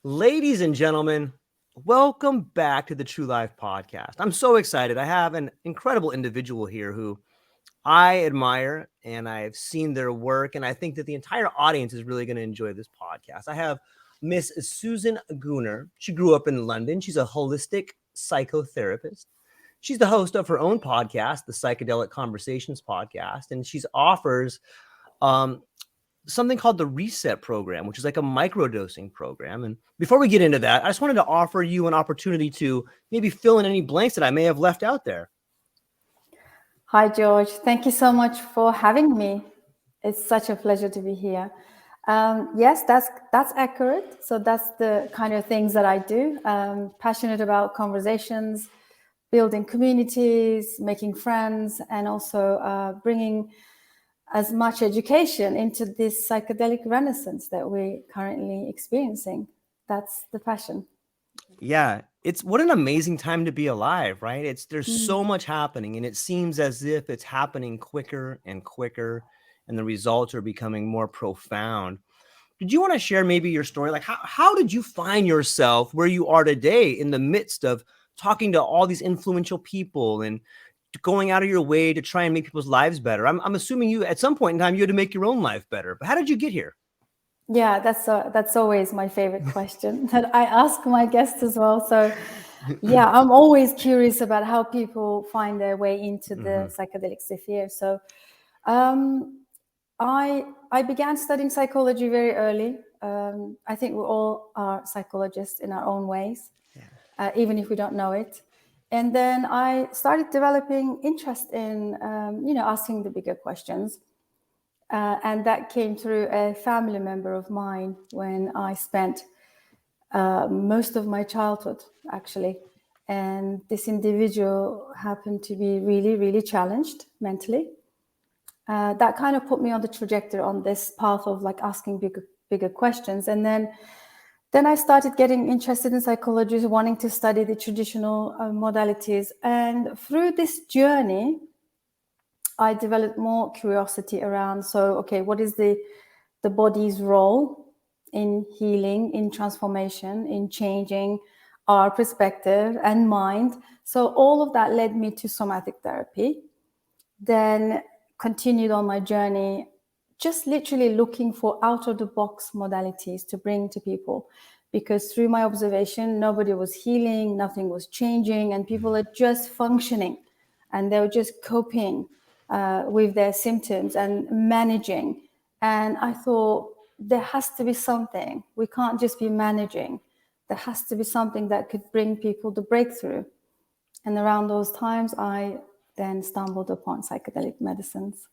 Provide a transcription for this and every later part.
Ladies and gentlemen, welcome back to the TrueLife podcast. I'm so excited. I have an incredible individual here who I admire and I've seen their work, and I think that the entire audience is really going to enjoy this podcast. I have Miss Susan Gunner. She grew up in London. She's a holistic psychotherapist. She's the host of her own podcast, the Psychedelic Conversations Podcast, and she offers something called the Reset Program, which is like a microdosing program. And before we get into that, I just wanted to offer you an opportunity to maybe fill in any blanks that I may have left out there. Hi, George. Thank you so much for having me. It's such a pleasure to be here. Yes, that's accurate. So that's the kind of things that I do. Passionate about conversations, building communities, making friends, and also bringing as much education into this psychedelic renaissance that we're currently experiencing. That's the passion. Yeah, it's what an amazing time to be alive, right? There's so much happening, and it seems as if it's happening quicker and quicker, and the results are becoming more profound. Did you want to share maybe your story? Like how did you find yourself where you are today in the midst of talking to all these influential people and going out of your way to try and make people's lives better? I'm assuming you, at some point in time, you had to make your own life better. But how did you get here? Yeah, that's always my favorite question that I ask my guests as well. So, yeah, I'm always curious about how people find their way into the psychedelic sphere. So, I began studying psychology very early. I think we all are psychologists in our own ways, even if we don't know it. And then I started developing interest in, asking the bigger questions. And that came through a family member of mine when I spent most of my childhood, actually. And this individual happened to be really, really challenged mentally. That kind of put me on the trajectory on this path of like asking bigger questions. And then I started getting interested in psychology, wanting to study the traditional modalities. And through this journey, I developed more curiosity around, what is the body's role in healing, in transformation, in changing our perspective and mind. So all of that led me to somatic therapy. Then continued on my journey, just literally looking for out-of-the-box modalities to bring to people. Because through my observation, nobody was healing, nothing was changing, and people are just functioning, and they were just coping with their symptoms and managing. And I thought, there has to be something. We can't just be managing. There has to be something that could bring people the breakthrough. And around those times, I then stumbled upon psychedelic medicines.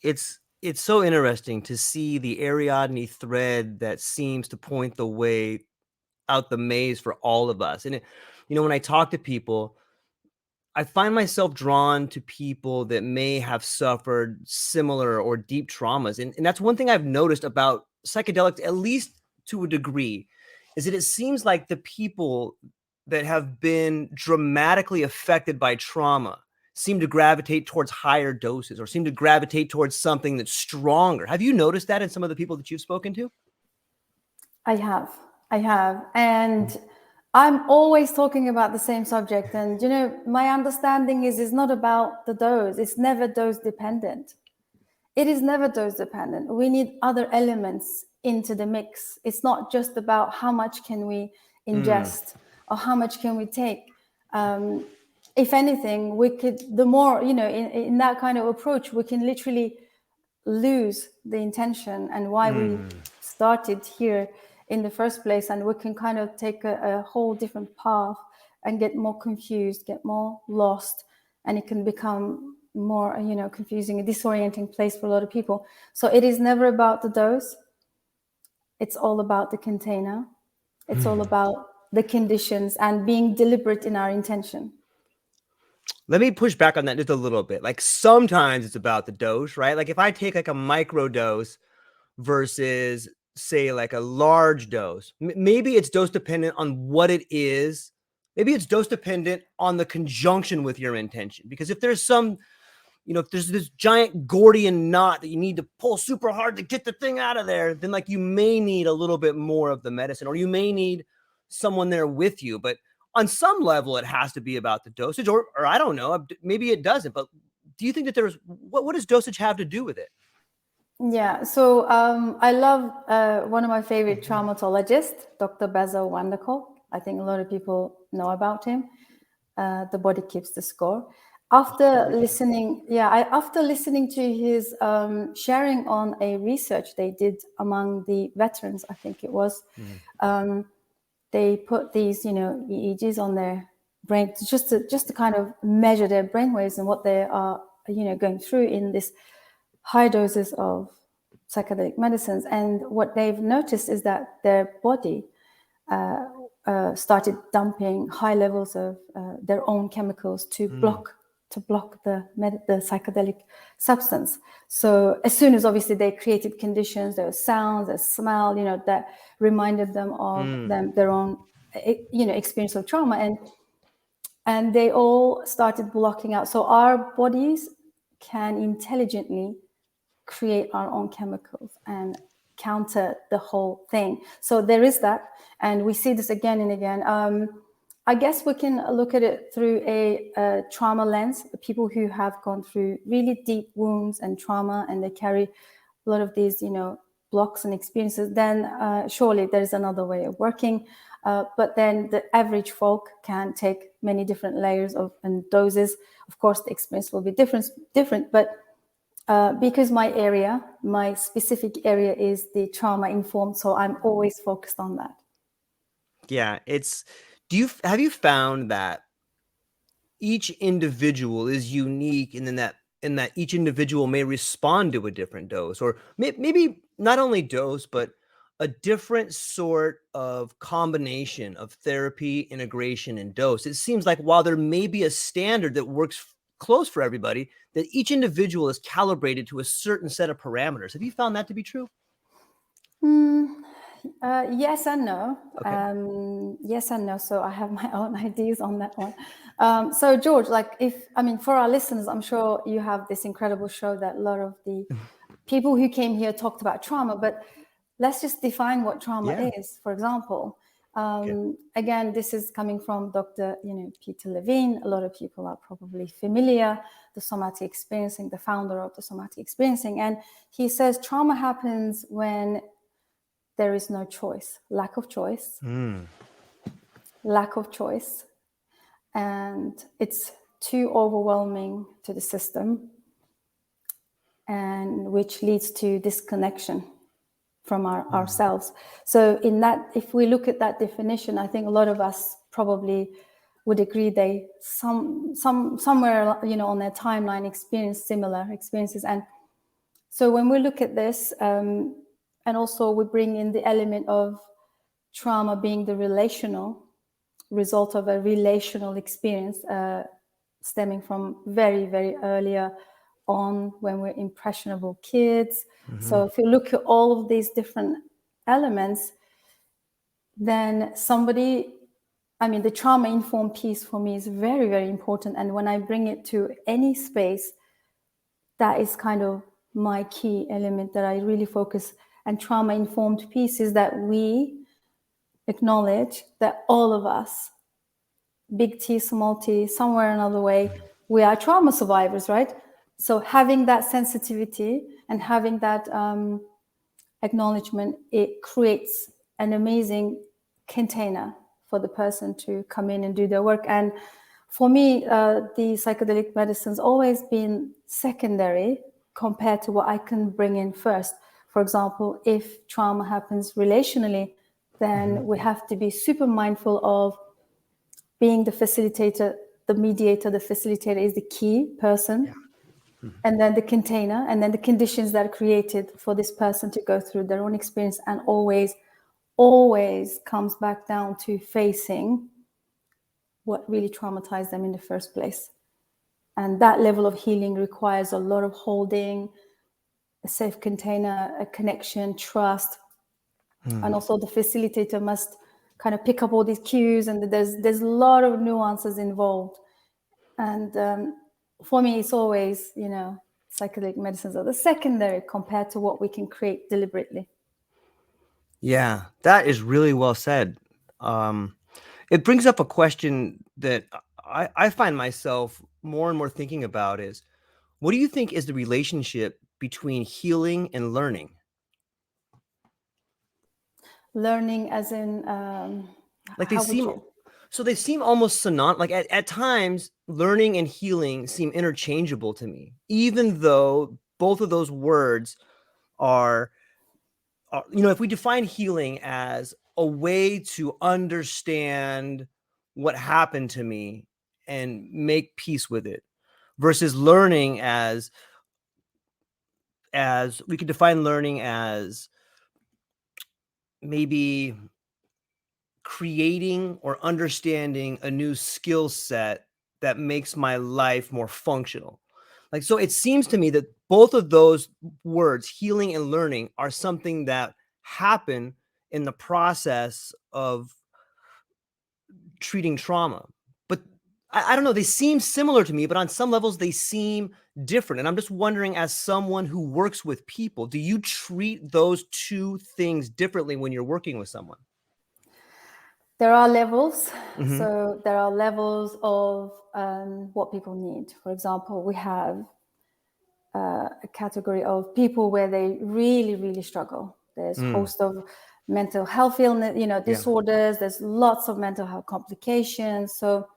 It's so interesting to see the Ariadne thread that seems to point the way out the maze for all of us. And when I talk to people, I find myself drawn to people that may have suffered similar or deep traumas. And that's one thing I've noticed about psychedelics, at least to a degree, is that it seems like the people that have been dramatically affected by trauma seem to gravitate towards higher doses or seem to gravitate towards something that's stronger. Have you noticed that in some of the people that you've spoken to? I have. And I'm always talking about the same subject. And, my understanding is it's not about the dose. It's never dose dependent. It is never dose dependent. We need other elements into the mix. It's not just about how much can we ingest or how much can we take. If anything, we could, the more, in that kind of approach, we can literally lose the intention and why we started here in the first place, and we can kind of take a whole different path and get more confused, get more lost, and it can become more, confusing, a disorienting place for a lot of people. So it is never about the dose. It's all about the container. It's all about the conditions and being deliberate in our intention. Let me push back on that just a little bit. Like sometimes it's about the dose, right? Like if I take like a micro dose versus say like a large dose, maybe it's dose dependent on what it is. Maybe it's dose dependent on the conjunction with your intention. Because if there's some if there's this giant Gordian knot that you need to pull super hard to get the thing out of there, then like you may need a little bit more of the medicine, or you may need someone there with you. But on some level, it has to be about the dosage, or I don't know, maybe it doesn't. But do you think that what does dosage have to do with it? Yeah, so I love one of my favorite traumatologists, Dr. Basil Vanderkolk. I think a lot of people know about him. The body keeps the score. After listening to his sharing on a research they did among the veterans, I think it was, they put these, EEGs on their brain just to kind of measure their brain waves and what they are, going through in this high doses of psychedelic medicines. And what they've noticed is that their body started dumping high levels of their own chemicals to block the psychedelic substance. So as soon as obviously they created conditions, there were sounds, there was smell, that reminded them of their own, experience of trauma, and they all started blocking out. So our bodies can intelligently create our own chemicals and counter the whole thing. So there is that, and we see this again and again. I guess we can look at it through a trauma lens. People who have gone through really deep wounds and trauma, and they carry a lot of these, blocks and experiences, then surely there's another way of working. But then the average folk can take many different layers and doses. Of course, the experience will be different, but because my specific area is the trauma informed, so I'm always focused on that. Yeah, have you found that each individual is unique, and then that each individual may respond to a different dose, or maybe not only dose, but a different sort of combination of therapy, integration, and dose? It seems like while there may be a standard that works close for everybody, that each individual is calibrated to a certain set of parameters. Have you found that to be true? Yes and no. Okay. Yes and no. So I have my own ideas on that one. So George, for our listeners, I'm sure you have this incredible show that a lot of the people who came here talked about trauma, but let's just define what trauma is. For example, again, this is coming from Dr. Peter Levine. A lot of people are probably familiar, the somatic experiencing, the founder of the somatic experiencing. And he says trauma happens when there is no choice, lack of choice, and it's too overwhelming to the system, and which leads to disconnection from ourselves. So in that, if we look at that definition, I think a lot of us probably would agree they somewhere on their timeline experience similar experiences. And so when we look at this, and also we bring in the element of trauma being the relational result of a relational experience, stemming from very, very earlier on when we're impressionable kids. So if you look at all of these different elements, then the trauma-informed piece for me is very, very important. And when I bring it to any space, that is kind of my key element that I really focus. And trauma-informed piece is that we acknowledge that all of us, big T, small t, somewhere another way, we are trauma survivors, right? So having that sensitivity and having that acknowledgement, it creates an amazing container for the person to come in and do their work. And for me, the psychedelic medicine's always been secondary compared to what I can bring in first. For example, if trauma happens relationally, then we have to be super mindful of being the facilitator, the mediator. The facilitator is the key person, and then the container, and then the conditions that are created for this person to go through their own experience, and always comes back down to facing what really traumatized them in the first place. And that level of healing requires a lot of holding, a safe container, a connection, trust. And also the facilitator must kind of pick up all these cues, and there's a lot of nuances involved. And for me, it's always, psychedelic medicines are the secondary compared to what we can create deliberately. Yeah, that is really well said. It brings up a question that I find myself more and more thinking about is, what do you think is the relationship between healing and learning? Learning as in, Like how would you? they seem almost synonymous. Like at times, learning and healing seem interchangeable to me, even though both of those words are, if we define healing as a way to understand what happened to me and make peace with it, versus learning as we could define learning as maybe creating or understanding a new skill set that makes my life more functional. Like, so it seems to me that both of those words, healing and learning, are something that happen in the process of treating trauma. But I don't know, they seem similar to me, but on some levels they seem different. And I'm just wondering, as someone who works with people, do you treat those two things differently when you're working with someone? There are levels. Mm-hmm. So there are levels of what people need. For example, we have a category of people where they really, really struggle. There's a host of mental health illness, disorders. There's lots of mental health complications. So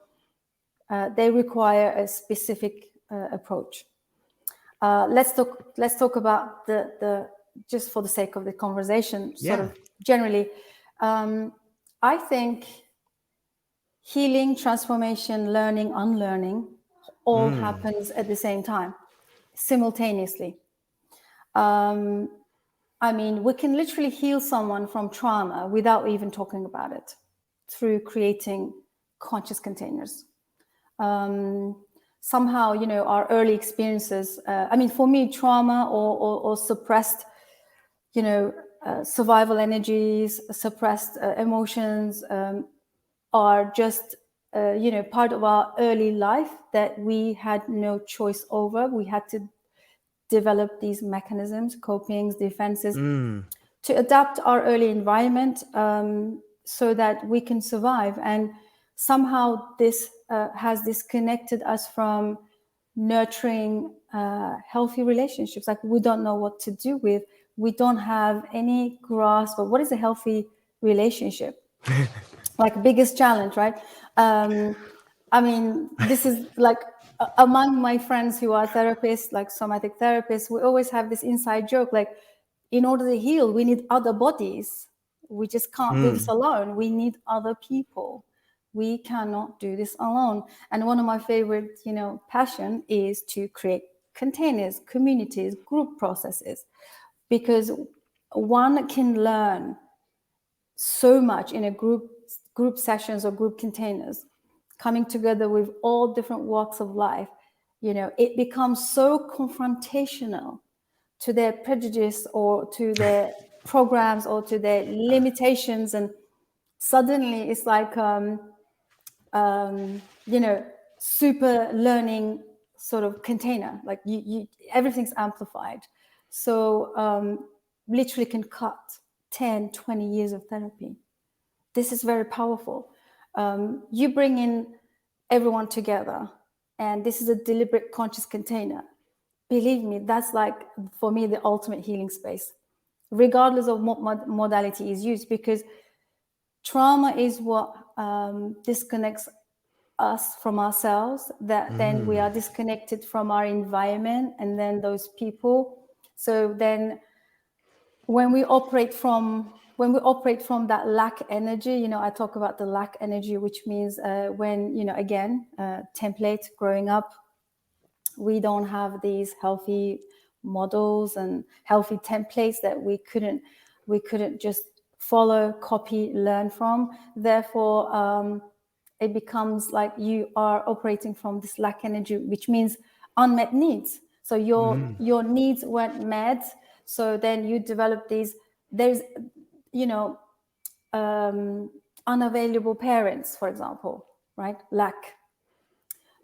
they require a specific approach. Let's talk about the just for the sake of the conversation, sort of generally. I think healing, transformation, learning, unlearning all happens at the same time, simultaneously. I mean, we can literally heal someone from trauma without even talking about it, through creating conscious containers. Somehow, our early experiences, for me, trauma or suppressed, survival energies, suppressed emotions, are just, part of our early life that we had no choice over. We had to develop these mechanisms, copings, defenses, to adapt our early environment, so that we can survive. And somehow this has disconnected us from nurturing healthy relationships. Like, we don't know what to do with. We don't have any grasp of what is a healthy relationship. Like, biggest challenge, right? This is like, among my friends who are therapists, like somatic therapists, we always have this inside joke, like, in order to heal, we need other bodies. We just can't do this alone. We need other people. We cannot do this alone. And one of my favorite, passion is to create containers, communities, group processes, because one can learn so much in a group sessions or group containers, coming together with all different walks of life. It becomes so confrontational to their prejudice or to their programs or to their limitations, and suddenly it's like super learning sort of container. Like, you everything's amplified. So literally can cut 10, 20 years of therapy. This is very powerful. You bring in everyone together, and this is a deliberate, conscious container. Believe me, that's like, for me, the ultimate healing space, regardless of what modality is used, because trauma is what disconnects us from ourselves, that then we are disconnected from our environment and then those people. So then when we operate from that lack energy, I talk about the lack energy, which means when, again, template growing up, we don't have these healthy models and healthy templates that we couldn't just follow, copy, learn from. Therefore, it becomes like you are operating from this lack energy, which means unmet needs. So your needs weren't met. So then you develop these, there's, unavailable parents, for example, right? Lack.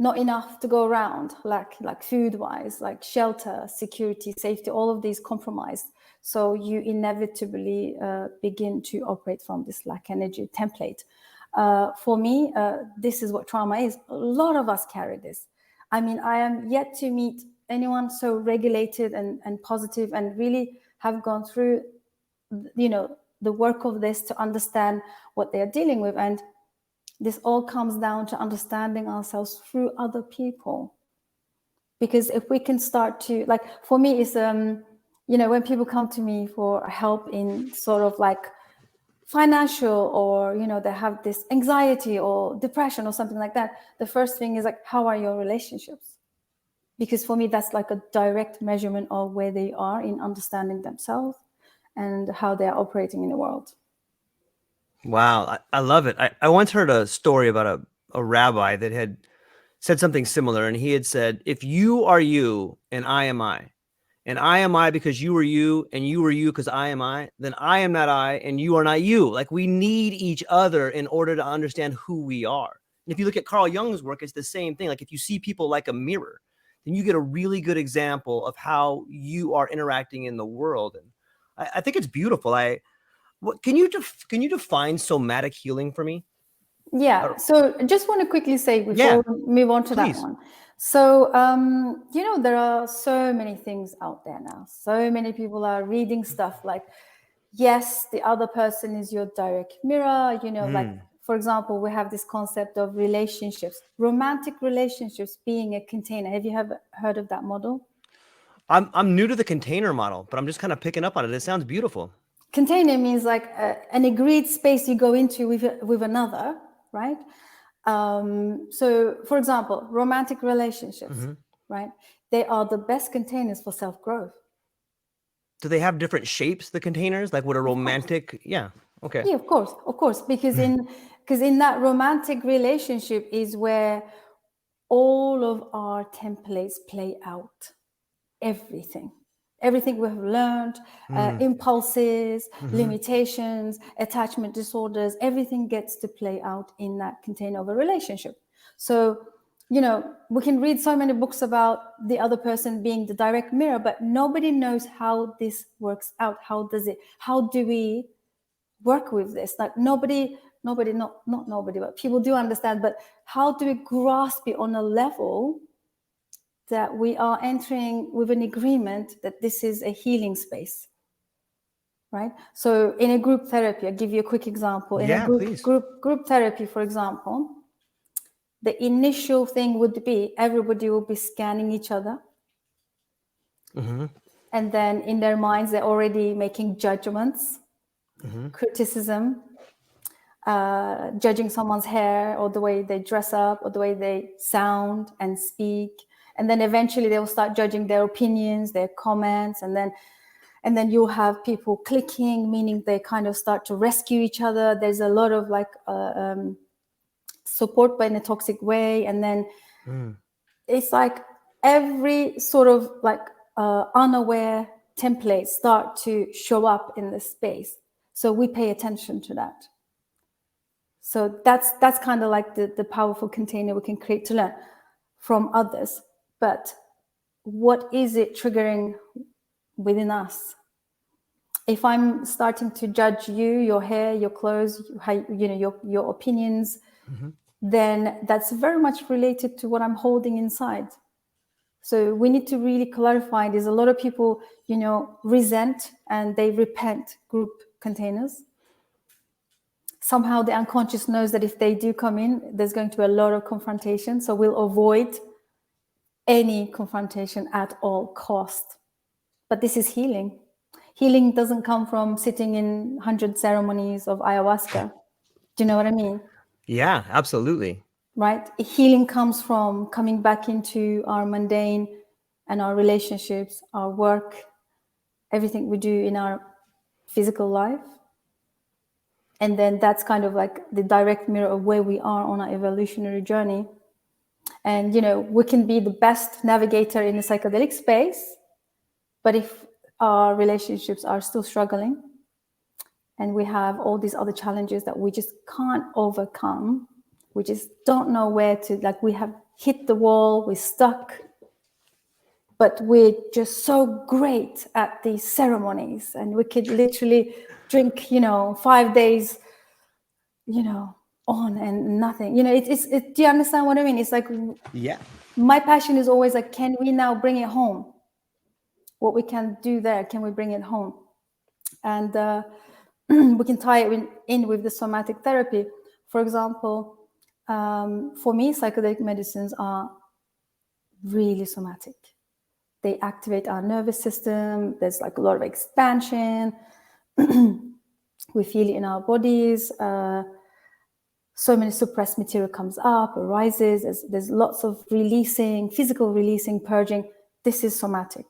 not enough to go around, like food wise, like shelter, security, safety, all of these compromised. So you inevitably begin to operate from this lack energy template. For me, this is what trauma is. A lot of us carry this. I mean, I am yet to meet anyone so regulated and positive and really have gone through, the work of this to understand what they are dealing with. And this all comes down to understanding ourselves through other people. Because if we can start to, like, for me, it's, when people come to me for help in sort of like financial, or, they have this anxiety or depression or something like that, the first thing is like, how are your relationships? Because for me, that's like a direct measurement of where they are in understanding themselves and how they are operating in the world. Wow, I love it. I once heard a story about a rabbi that had said something similar, and he had said, if you are you and I am I because you are you and you are you because I am I, then I am not I and you are not you. Like, we need each other in order to understand who we are. And if you look at Carl Jung's work, it's the same thing. Like, if you see people like a mirror, then you get a really good example of how you are interacting in the world. And I think it's beautiful. Can you define somatic healing for me? Yeah. So I just want to quickly say before we move on to that one. So, there are so many things out there now. So many people are reading stuff like, yes, the other person is your direct mirror. Like, for example, we have this concept of relationships, romantic relationships being a container. Have you ever heard of that model? I'm new to the container model, but I'm just kind of picking up on it. It sounds beautiful. Container means like an agreed space you go into with another, right? So, for example, romantic relationships, right? They are the best containers for self-growth. Do they have different shapes, the containers? Like, what a romantic? Yeah. Okay. Yeah, of course, because in that romantic relationship is where all of our templates play out. Everything we have learned, impulses, limitations, attachment disorders, everything gets to play out in that container of a relationship. So, we can read so many books about the other person being the direct mirror, but nobody knows how this works out. How do we work with this? Like, not nobody, but people do understand, but how do we grasp it on a level that we are entering with an agreement that this is a healing space, right? So in a group therapy, I'll give you a quick example. In a group therapy, for example, the initial thing would be everybody will be scanning each other. And then in their minds, they're already making judgments, criticism, judging someone's hair or the way they dress up or the way they sound and speak. And then eventually they will start judging their opinions, their comments, and then you'll have people clicking, meaning they kind of start to rescue each other. There's a lot of like support, but in a toxic way. And then it's like every sort of like unaware templates start to show up in the space. So we pay attention to that. So that's kind of like the powerful container we can create to learn from others. But what is it triggering within us? If I'm starting to judge you, your hair, your clothes, your opinions, then that's very much related to what I'm holding inside. So we need to really clarify. There's a lot of people, resent and they repent group containers. Somehow the unconscious knows that if they do come in, there's going to be a lot of confrontation. So we'll avoid any confrontation at all cost. But this is healing. Healing doesn't come from sitting in 100 ceremonies of ayahuasca. Do you know what I mean? Yeah, absolutely. Right? Healing comes from coming back into our mundane and our relationships, our work, everything we do in our physical life. And then that's kind of like the direct mirror of where we are on our evolutionary journey. And, we can be the best navigator in the psychedelic space, but if our relationships are still struggling and we have all these other challenges that we just can't overcome, we just don't know where to, like, we have hit the wall, we're stuck, but we're just so great at these ceremonies, and we could literally drink, 5 days, on and nothing. Do you understand what I mean? It's like, Yeah. my passion is always like, can we now bring it home? What we can do there, can we bring it home? And we can tie it in with the somatic therapy. For example, for me, psychedelic medicines are really somatic. They activate our nervous system. There's like a lot of expansion. We feel it in our bodies. So many suppressed material comes up, arises. There's lots of releasing, physical releasing, purging. This is somatic.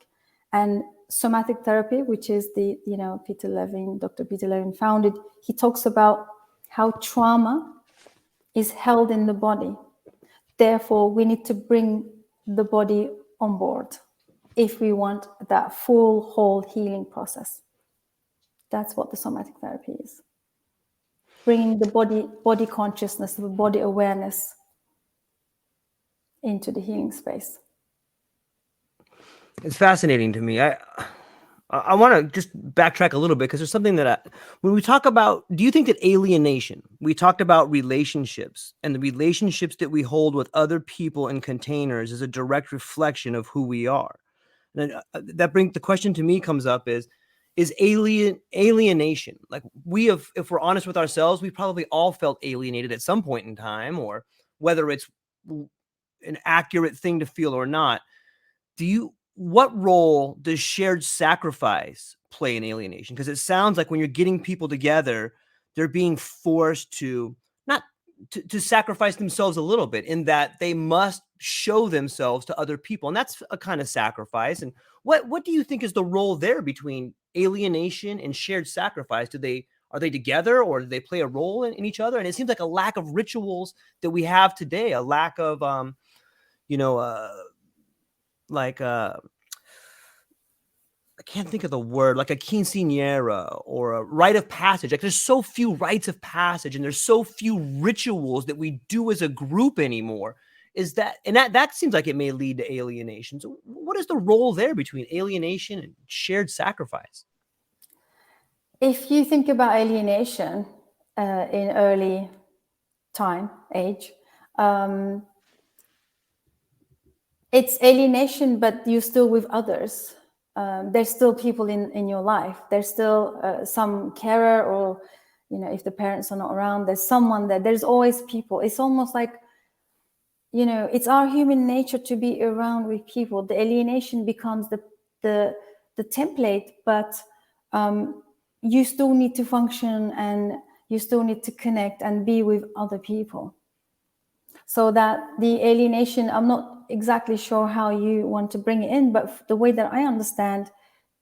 And somatic therapy, which is Dr. Peter Levine founded, he talks about how trauma is held in the body. Therefore, we need to bring the body on board if we want that full, whole healing process. That's what the somatic therapy is. Bringing the body consciousness, the body awareness into the healing space. It's fascinating to me. I want to just backtrack a little bit, because there's something that when we talk about, do you think that alienation, we talked about relationships, and the relationships that we hold with other people and containers is a direct reflection of who we are? And the question to me comes up is alienation, like if we're honest with ourselves, we probably all felt alienated at some point in time, or whether it's an accurate thing to feel or not. What role does shared sacrifice play in alienation? Because it sounds like when you're getting people together, they're being forced to not to sacrifice themselves a little bit, in that they must show themselves to other people. And that's a kind of sacrifice. And what do you think is the role there between alienation and shared sacrifice? Are they together, or do they play a role in each other? And it seems like a lack of rituals that we have today, a lack of, I can't think of the word, like a quinceañera or a rite of passage. Like, there's so few rites of passage, and there's so few rituals that we do as a group anymore. That seems like it may lead to alienation. So what is the role there between alienation and shared sacrifice? If you think about alienation in early age, it's alienation, but you're still with others. There's still people in your life. There's still some carer, or if the parents are not around, there's someone there. There's always people. It's almost like, it's our human nature to be around with people. The alienation becomes the template, but you still need to function, and you still need to connect and be with other people. So that the alienation, I'm not exactly sure how you want to bring it in, but the way that I understand,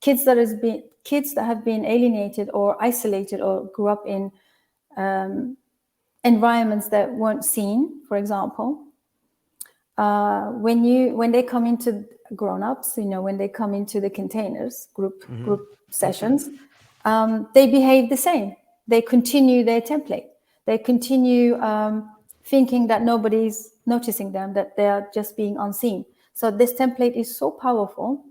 kids that have been alienated or isolated, or grew up in environments that weren't seen, for example, when they come into grown-ups, when they come into the containers, group sessions, they behave the same. They continue their template. They continue thinking that nobody's noticing them, that they are just being unseen. So this template is so powerful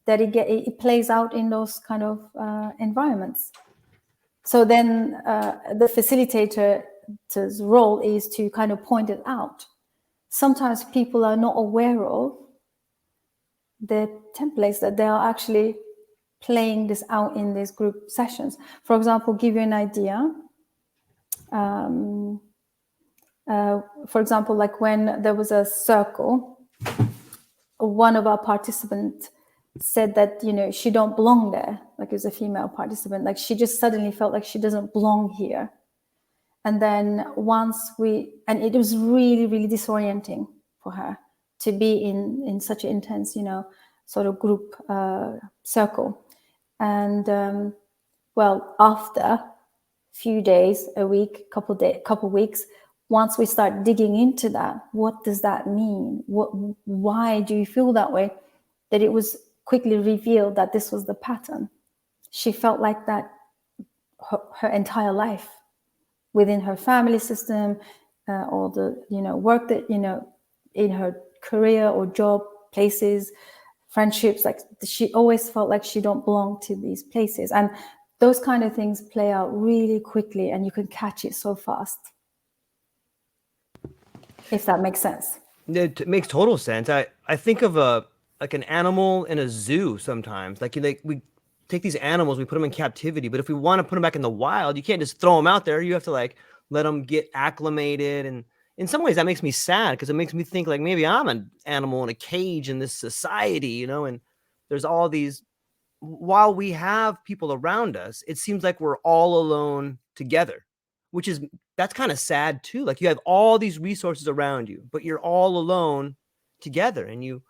that it plays out in those kind of environments. So then the facilitator's role is to kind of point it out. Sometimes people are not aware of the templates that they are actually playing this out in these group sessions. For example, give you an idea. For example, like when there was a circle, one of our participants said that, she don't belong there. Like, it was a female participant. Like, she just suddenly felt like she doesn't belong here. And then and it was really, really disorienting for her to be in such an intense, sort of group circle. And after a few days, a week, couple weeks, once we start digging into that, what does that mean? Why do you feel that way? That it was quickly revealed that this was the pattern. She felt like that her entire life, within her family system, all the work that in her career or job, places, friendships. Like she always felt like she don't belong to these places. And those kind of things play out really quickly, and you can catch it so fast. If that makes sense. It makes total sense. I think of like an animal in a zoo sometimes. Like we take these animals, we put them in captivity, but if we want to put them back in the wild, you can't just throw them out there. You have to like let them get acclimated. And in some ways that makes me sad because it makes me think like maybe I'm an animal in a cage in this society, you know, and there's all these, while we have people around us, it seems like we're all alone together, which is, that's kind of sad too. Like you have all these resources around you, but you're all alone together. And you,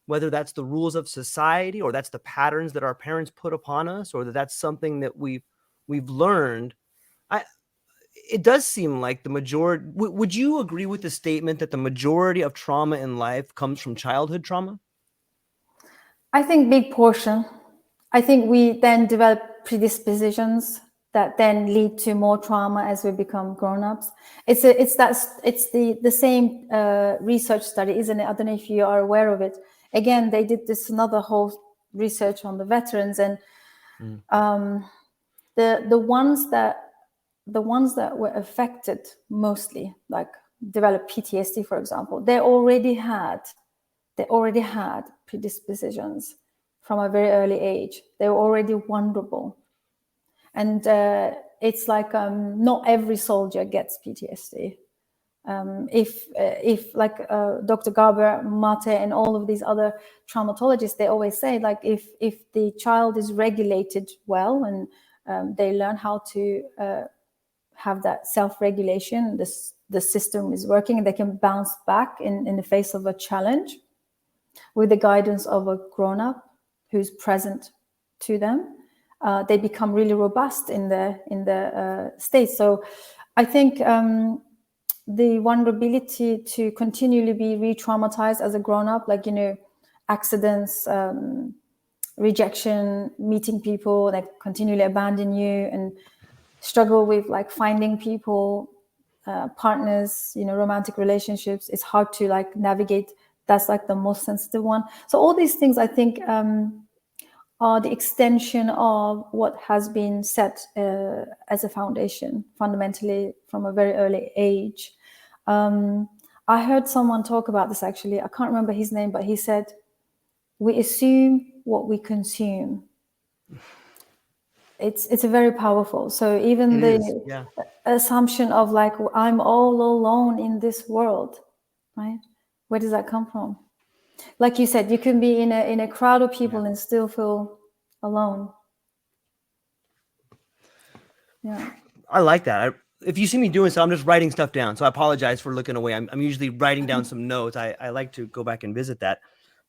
whether that's the rules of society or that's the patterns that our parents put upon us, or that's something that we've learned. It does seem like the majority, would you agree with the statement that the majority of trauma in life comes from childhood trauma? I think big portion. I think we then develop predispositions that then lead to more trauma as we become grown-ups. It's the same research study, isn't it? I don't know if you are aware of it. Again, they did this another whole research on the veterans, and the ones that were affected mostly, like developed PTSD, for example, they already had predispositions from a very early age. They were already vulnerable. And it's like not every soldier gets PTSD. If like Dr. Gaber Mate and all of these other traumatologists, they always say, like, if the child is regulated well and they learn how to have that self-regulation, the system is working, and they can bounce back in the face of a challenge with the guidance of a grown-up who's present to them, they become really robust in the state. So I think the vulnerability to continually be re-traumatized as a grown-up, like, you know, accidents, rejection, meeting people that continually abandon you, and struggle with like finding people, partners, you know, romantic relationships. It's hard to like navigate. That's like the most sensitive one. So all these things, I think, are the extension of what has been set as a foundation, fundamentally, from a very early age. I heard someone talk about this, actually. I can't remember his name, but he said, we assume what we consume. It's a very powerful. So even the assumption of like, I'm all alone in this world, right? Where does that come from? Like you said, you can be in a crowd of people and still feel alone. Yeah. I like that. If you see me doing so, I'm just writing stuff down. So I apologize for looking away. I'm usually writing down some notes. I like to go back and visit that.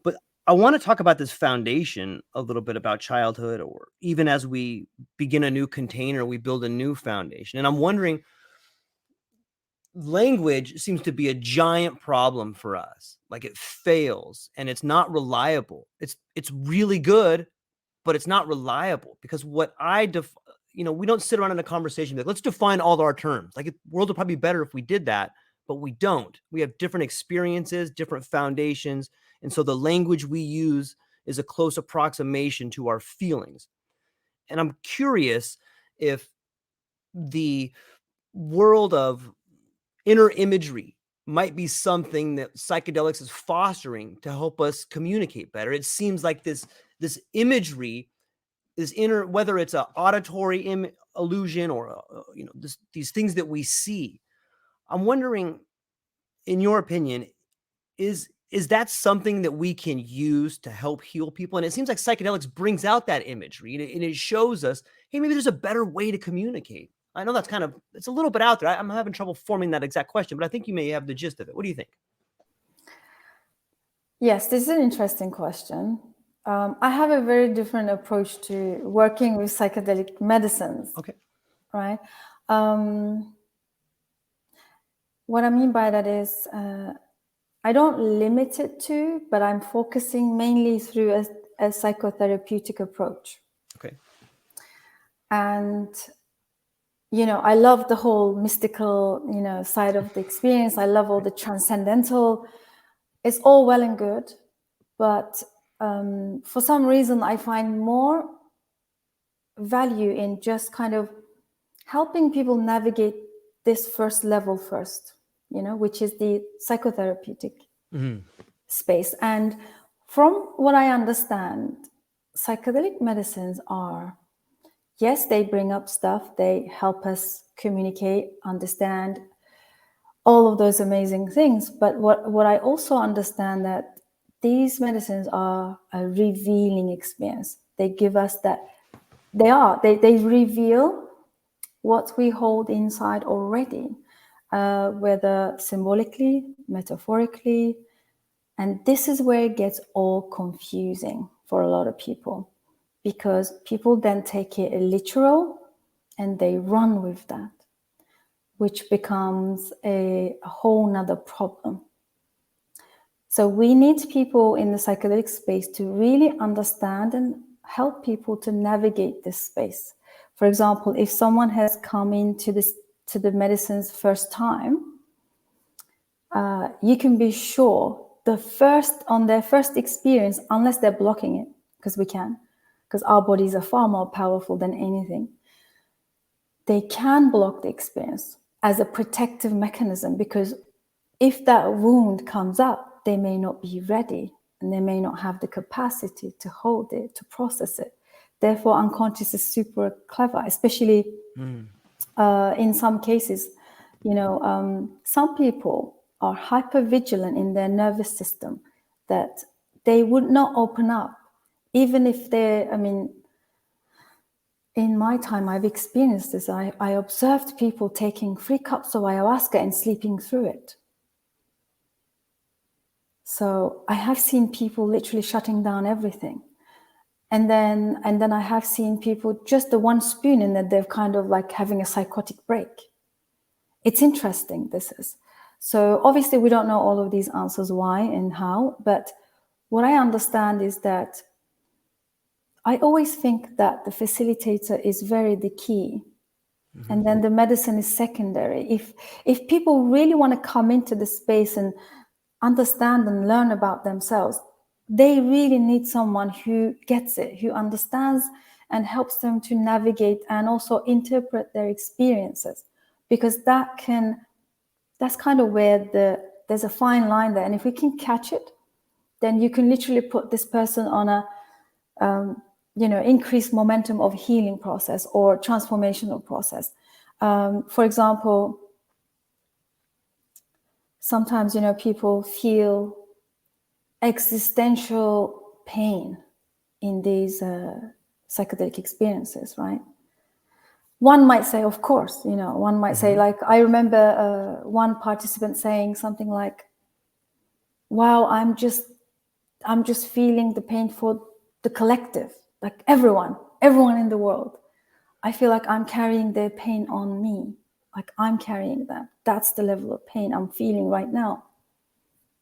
But I want to talk about this foundation a little bit, about childhood, or even as we begin a new container, we build a new foundation. And I'm wondering, language seems to be a giant problem for us. Like it fails and it's not reliable. It's really good, but it's not reliable, because what we don't sit around in a conversation like, let's define all our terms. Like, the world would probably be better if we did that, but we don't. We have different experiences, different foundations. And so the language we use is a close approximation to our feelings. And I'm curious if the world of inner imagery might be something that psychedelics is fostering to help us communicate better. It seems like this imagery, this inner, whether it's an auditory illusion or these things that we see. I'm wondering, in your opinion, is that something that we can use to help heal people? And it seems like psychedelics brings out that imagery, and it shows us, hey, maybe there's a better way to communicate. I know it's a little bit out there. I'm having trouble forming that exact question, but I think you may have the gist of it. What do you think? Yes, this is an interesting question. I have a very different approach to working with psychedelic medicines. Okay. Right. What I mean by that is, I don't limit it to, but I'm focusing mainly through a psychotherapeutic approach. Okay. And, I love the whole mystical, side of the experience. I love all the transcendental it's all well and good, but for some reason I find more value in just kind of helping people navigate this first level first, which is the psychotherapeutic space. And from what I understand, psychedelic medicines are, yes, they bring up stuff, they help us communicate, understand, all of those amazing things. But what I also understand that these medicines are a revealing experience. They give us that, they reveal what we hold inside already, whether symbolically, metaphorically. And this is where it gets all confusing for a lot of people, because people then take it literal and they run with that, which becomes a whole nother problem. So we need people in the psychedelic space to really understand and help people to navigate this space. For example, if someone has come into the medicines first time, you can be sure on their first experience, unless they're blocking it, because our bodies are far more powerful than anything, they can block the experience as a protective mechanism, because if that wound comes up, they may not be ready and they may not have the capacity to hold it, to process it. Therefore, unconscious is super clever, especially in some cases. Some people are hyper vigilant in their nervous system that they would not open up, even if in my time, I've experienced this. I observed people taking 3 cups of ayahuasca and sleeping through it. So I have seen people literally shutting down everything. And then I have seen people just the 1 spoon and then they're kind of like having a psychotic break. It's interesting, this is. So obviously we don't know all of these answers, why and how, but what I understand is that I always think that the facilitator is very the key. And then the medicine is secondary. If people really want to come into the space and understand and learn about themselves, they really need someone who gets it, who understands and helps them to navigate and also interpret their experiences, because that's kind of where there's a fine line there. And if we can catch it, then you can literally put this person on a increased momentum of healing process or transformational process. For example, sometimes, people feel existential pain in these psychedelic experiences, right? One might say, of course, one might say, like, I remember one participant saying something like, wow, I'm just feeling the pain for the collective, like everyone in the world. I feel like I'm carrying their pain on me, like I'm carrying that. That's the level of pain I'm feeling right now.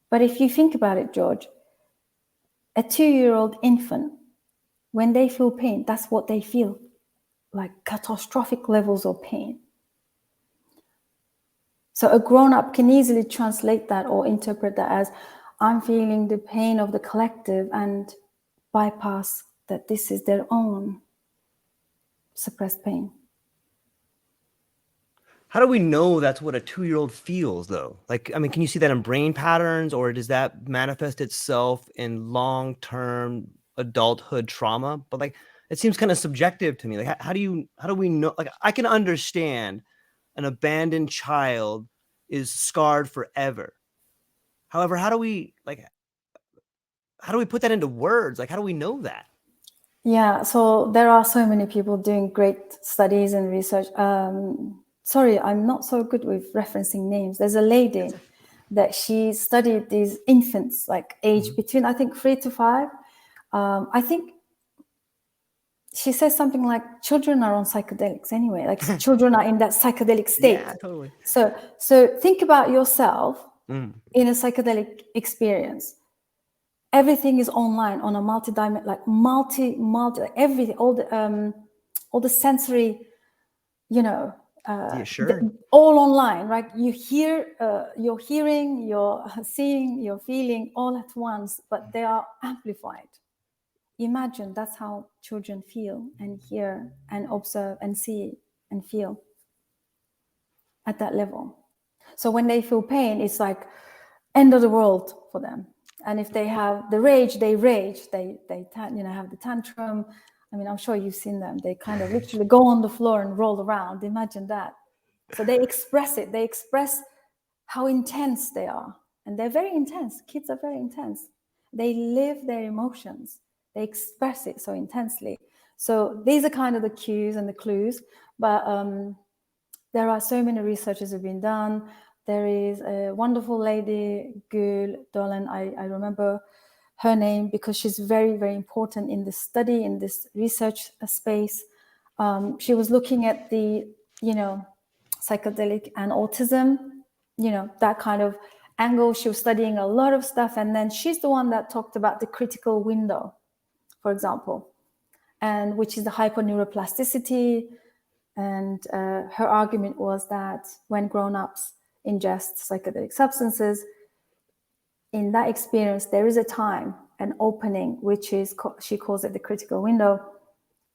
But if you think about it, George, a 2-year-old infant, when they feel pain, that's what they feel, like catastrophic levels of pain. So a grown-up can easily translate that or interpret that as, I'm feeling the pain of the collective, and bypass that this is their own suppressed pain. How do we know that's what a 2-year-old feels, though? Like, can you see that in brain patterns, or does that manifest itself in long-term adulthood trauma? But like, it seems kind of subjective to me. Like, how do we know? Like, I can understand an abandoned child is scarred forever. However, how do we put that into words? Like, how do we know that? Yeah, so there are so many people doing great studies and research. Sorry, I'm not so good with referencing names. There's a lady that she studied these infants, like age between, I think, 3 to 5. I think she says something like, children are on psychedelics anyway, like children are in that psychedelic state. Yeah, totally. So think about yourself in a psychedelic experience. Everything is online on a multi-dimension, like multi, everything, all the sensory, Yeah, sure. all online, right? You hear, you're hearing, you're seeing, you're feeling all at once, but they are amplified. Imagine that's how children feel and hear and observe and see and feel at that level. So when they feel pain, it's like end of the world for them. And if they have the rage, they rage. They have the tantrum. I mean, I'm sure you've seen them. They kind of literally go on the floor and roll around. Imagine that. So they express it. They express how intense they are. And they're very intense. Kids are very intense. They live their emotions. They express it so intensely. So these are kind of the cues and the clues. But there are so many researches have been done. There is a wonderful lady, Gül Dolan. I remember her name because she's very, very important in this study, in this research space. She was looking at the, psychedelic and autism, that kind of angle. She was studying a lot of stuff. And then she's the one that talked about the critical window, for example, and which is the hyponeuroplasticity. And her argument was that when grown-ups ingest psychedelic substances, in that experience, there is a time, an opening, which is, she calls it the critical window.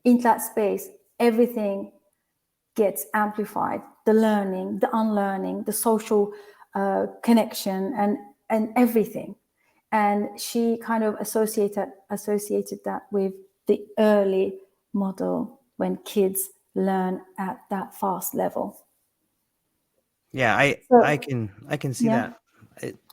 In that space, everything gets amplified, the learning, the unlearning, the social connection, and everything. And she kind of associated that with the early model when kids learn at that fast level. Yeah, I can see that.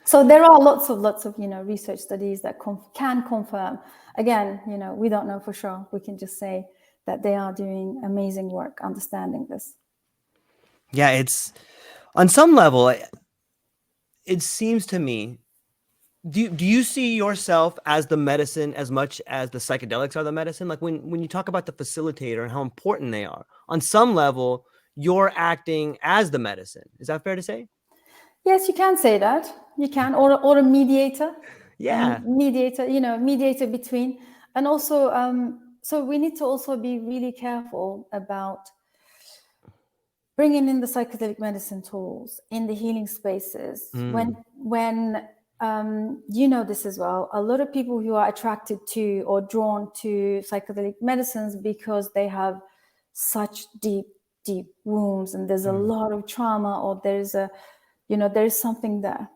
So there are lots of research studies that can confirm. Again, we don't know for sure. We can just say that they are doing amazing work understanding this. Yeah, it's on some level. It seems to me. Do you see yourself as the medicine as much as the psychedelics are the medicine? Like when you talk about the facilitator and how important they are, on some level, you're acting as the medicine. Is that fair to say? Yes, you can say that. You can, or a mediator. Yeah. Mediator between. And also, so we need to also be really careful about bringing in the psychedelic medicine tools in the healing spaces. When this as well, a lot of people who are attracted to or drawn to psychedelic medicines because they have such deep wounds and there's a lot of trauma, or there's something there,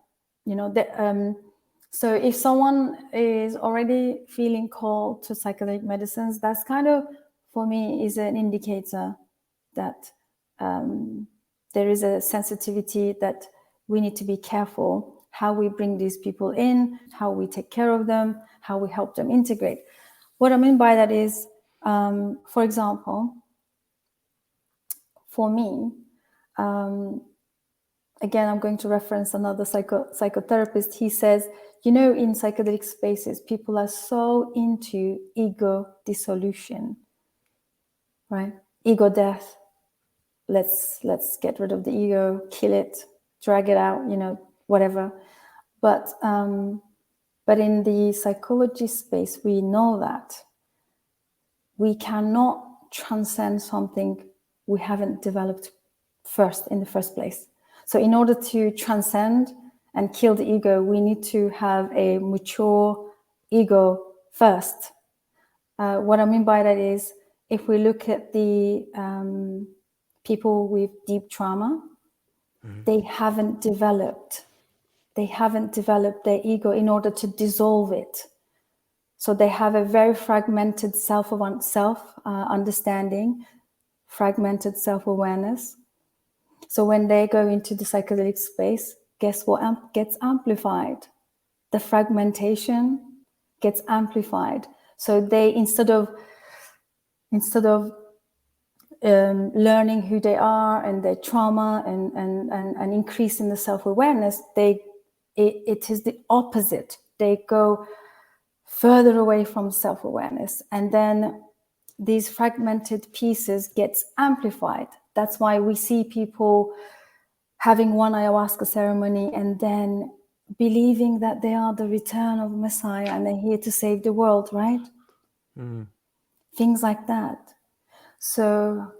so if someone is already feeling called to psychedelic medicines, that's kind of, for me, is an indicator that there is a sensitivity, that we need to be careful how we bring these people in, how we take care of them, how we help them integrate. What I mean by that is, for example, for me, again, I'm going to reference another psychotherapist. He says, in psychedelic spaces, people are so into ego dissolution, right? Ego death. Let's get rid of the ego, kill it, drag it out, whatever. But in the psychology space, we know that we cannot transcend something we haven't developed in the first place. So in order to transcend and kill the ego, we need to have a mature ego first. What I mean by that is, if we look at the people with deep trauma, they haven't developed their ego in order to dissolve it. So they have a very fragmented self-understanding, fragmented self-awareness. So when they go into the psychedelic space, guess what gets amplified? The fragmentation gets amplified. So they, instead of learning who they are and their trauma and increasing the self-awareness, it is the opposite. They go further away from self-awareness, and then these fragmented pieces gets amplified. That's why we see people having one ayahuasca ceremony and then believing that they are the return of Messiah and they're here to save the world, right? Things like that. So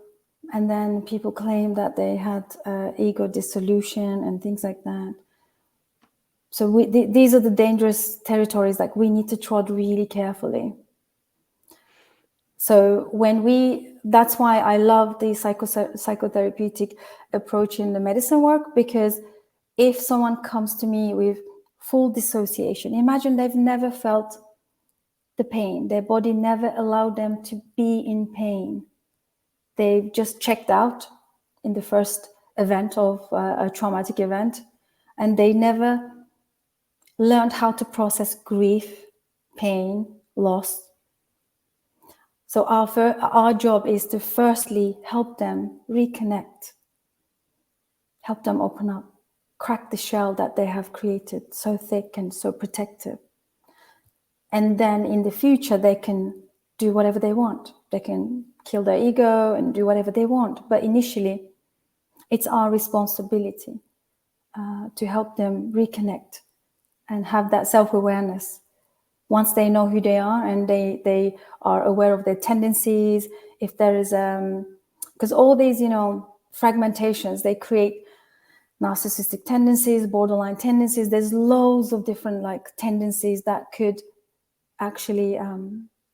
And then people claim that they had ego dissolution and things like that. So these are the dangerous territories that we need to trod really carefully. So that's why I love the psychotherapeutic approach in the medicine work, because if someone comes to me with full dissociation, imagine they've never felt the pain, their body never allowed them to be in pain. They've just checked out in the first event of a traumatic event, and they never learned how to process grief, pain, loss. So our job is to firstly help them reconnect, help them open up, crack the shell that they have created so thick and so protective. And then in the future, they can do whatever they want. They can kill their ego and do whatever they want. But initially, it's our responsibility to help them reconnect and have that self-awareness. Once they know who they are and they are aware of their tendencies, if there is, because all these, fragmentations, they create narcissistic tendencies, borderline tendencies. There's loads of different tendencies that could actually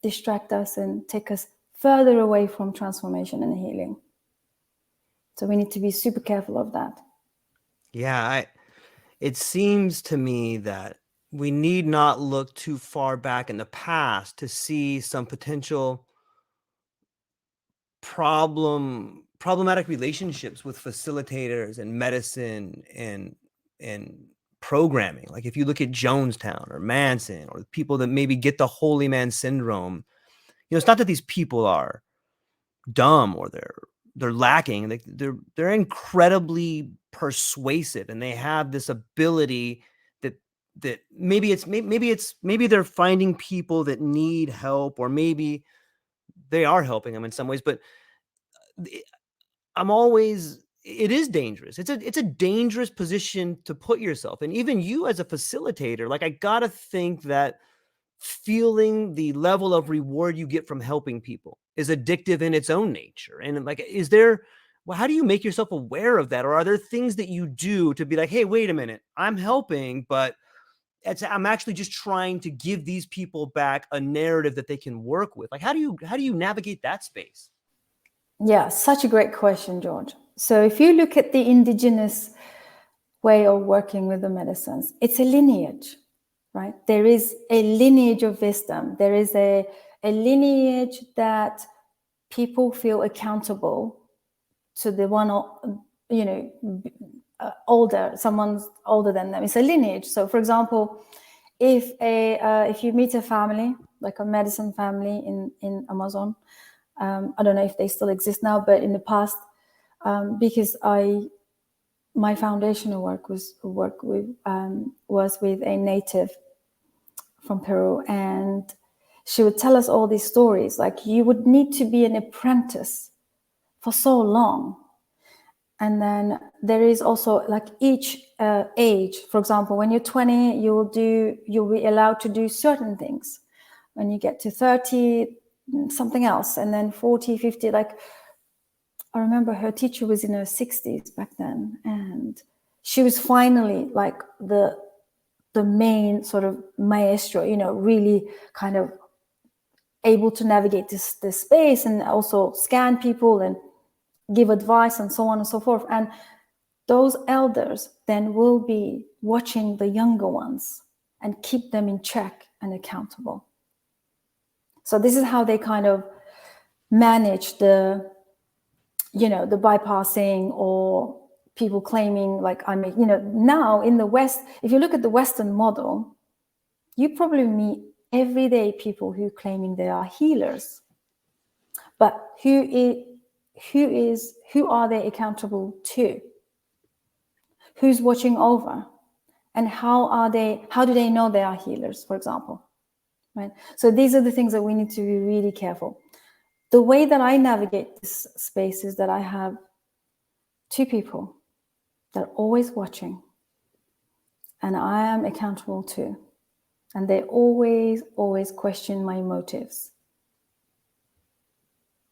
distract us and take us further away from transformation and healing. So we need to be super careful of that. Yeah, it seems to me that we need not look too far back in the past to see some potential problematic relationships with facilitators and medicine and programming. Like if you look at Jonestown or Manson or people that maybe get the holy man syndrome, it's not that these people are dumb or they're lacking. They're incredibly persuasive, and they have this ability that maybe they're finding people that need help, or maybe they are helping them in some ways. But it is dangerous. It's a dangerous position to put yourself in. Even you as a facilitator, I gotta think that feeling the level of reward you get from helping people is addictive in its own nature. And how do you make yourself aware of that? Or are there things that you do to be like, hey, wait a minute, I'm helping, but I'm actually just trying to give these people back a narrative that they can work with? How do you navigate that space? Yeah, such a great question, George. So if you look at the indigenous way of working with the medicines, it's a lineage, right? There is a lineage of wisdom. There is a lineage that people feel accountable to the one, older, someone's older than them. It's a lineage. So for example, if you meet a family, like a medicine family in Amazon, I don't know if they still exist now, but in the past, because my foundational work was with a native from Peru, and she would tell us all these stories. Like, you would need to be an apprentice for so long. And then there is also each age. For example, when you're 20, you'll be allowed to do certain things. When you get to 30, something else. And then 40, 50, I remember her teacher was in her 60s back then. And she was finally the main sort of maestro, really kind of able to navigate this space and also scan people and give advice and so on and so forth. And those elders then will be watching the younger ones and keep them in check and accountable. So this is how they kind of manage the bypassing, or people claiming now in the West, if you look at the Western model, you probably meet everyday people who claiming they are healers. But who are they accountable to? Who's watching over? And how do they know they are healers, for example? Right? So these are the things that we need to be really careful. The way that I navigate this space is that I have two people that are always watching, and I am accountable to. And they always question my motives,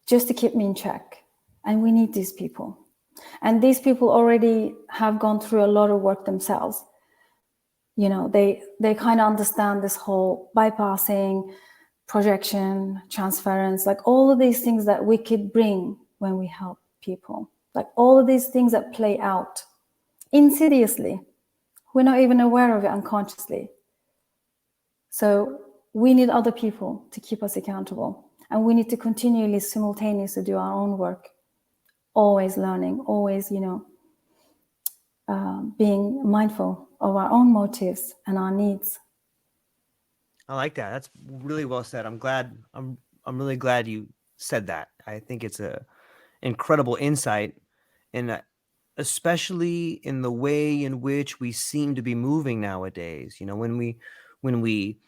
just to keep me in check. And we need these people. And these people already have gone through a lot of work themselves. You know, they kind of understand this whole bypassing, projection, transference, like all of these things that we could bring when we help people. Like all of these things that play out insidiously. We're not even aware of it unconsciously. So we need other people to keep us accountable. And we need to continually, simultaneously do our own work. Always learning, always, being mindful of our own motives and our needs. I like that. That's really well said. I'm really glad you said that. I think it's a incredible insight, and especially in the way in which we seem to be moving nowadays. You know, when we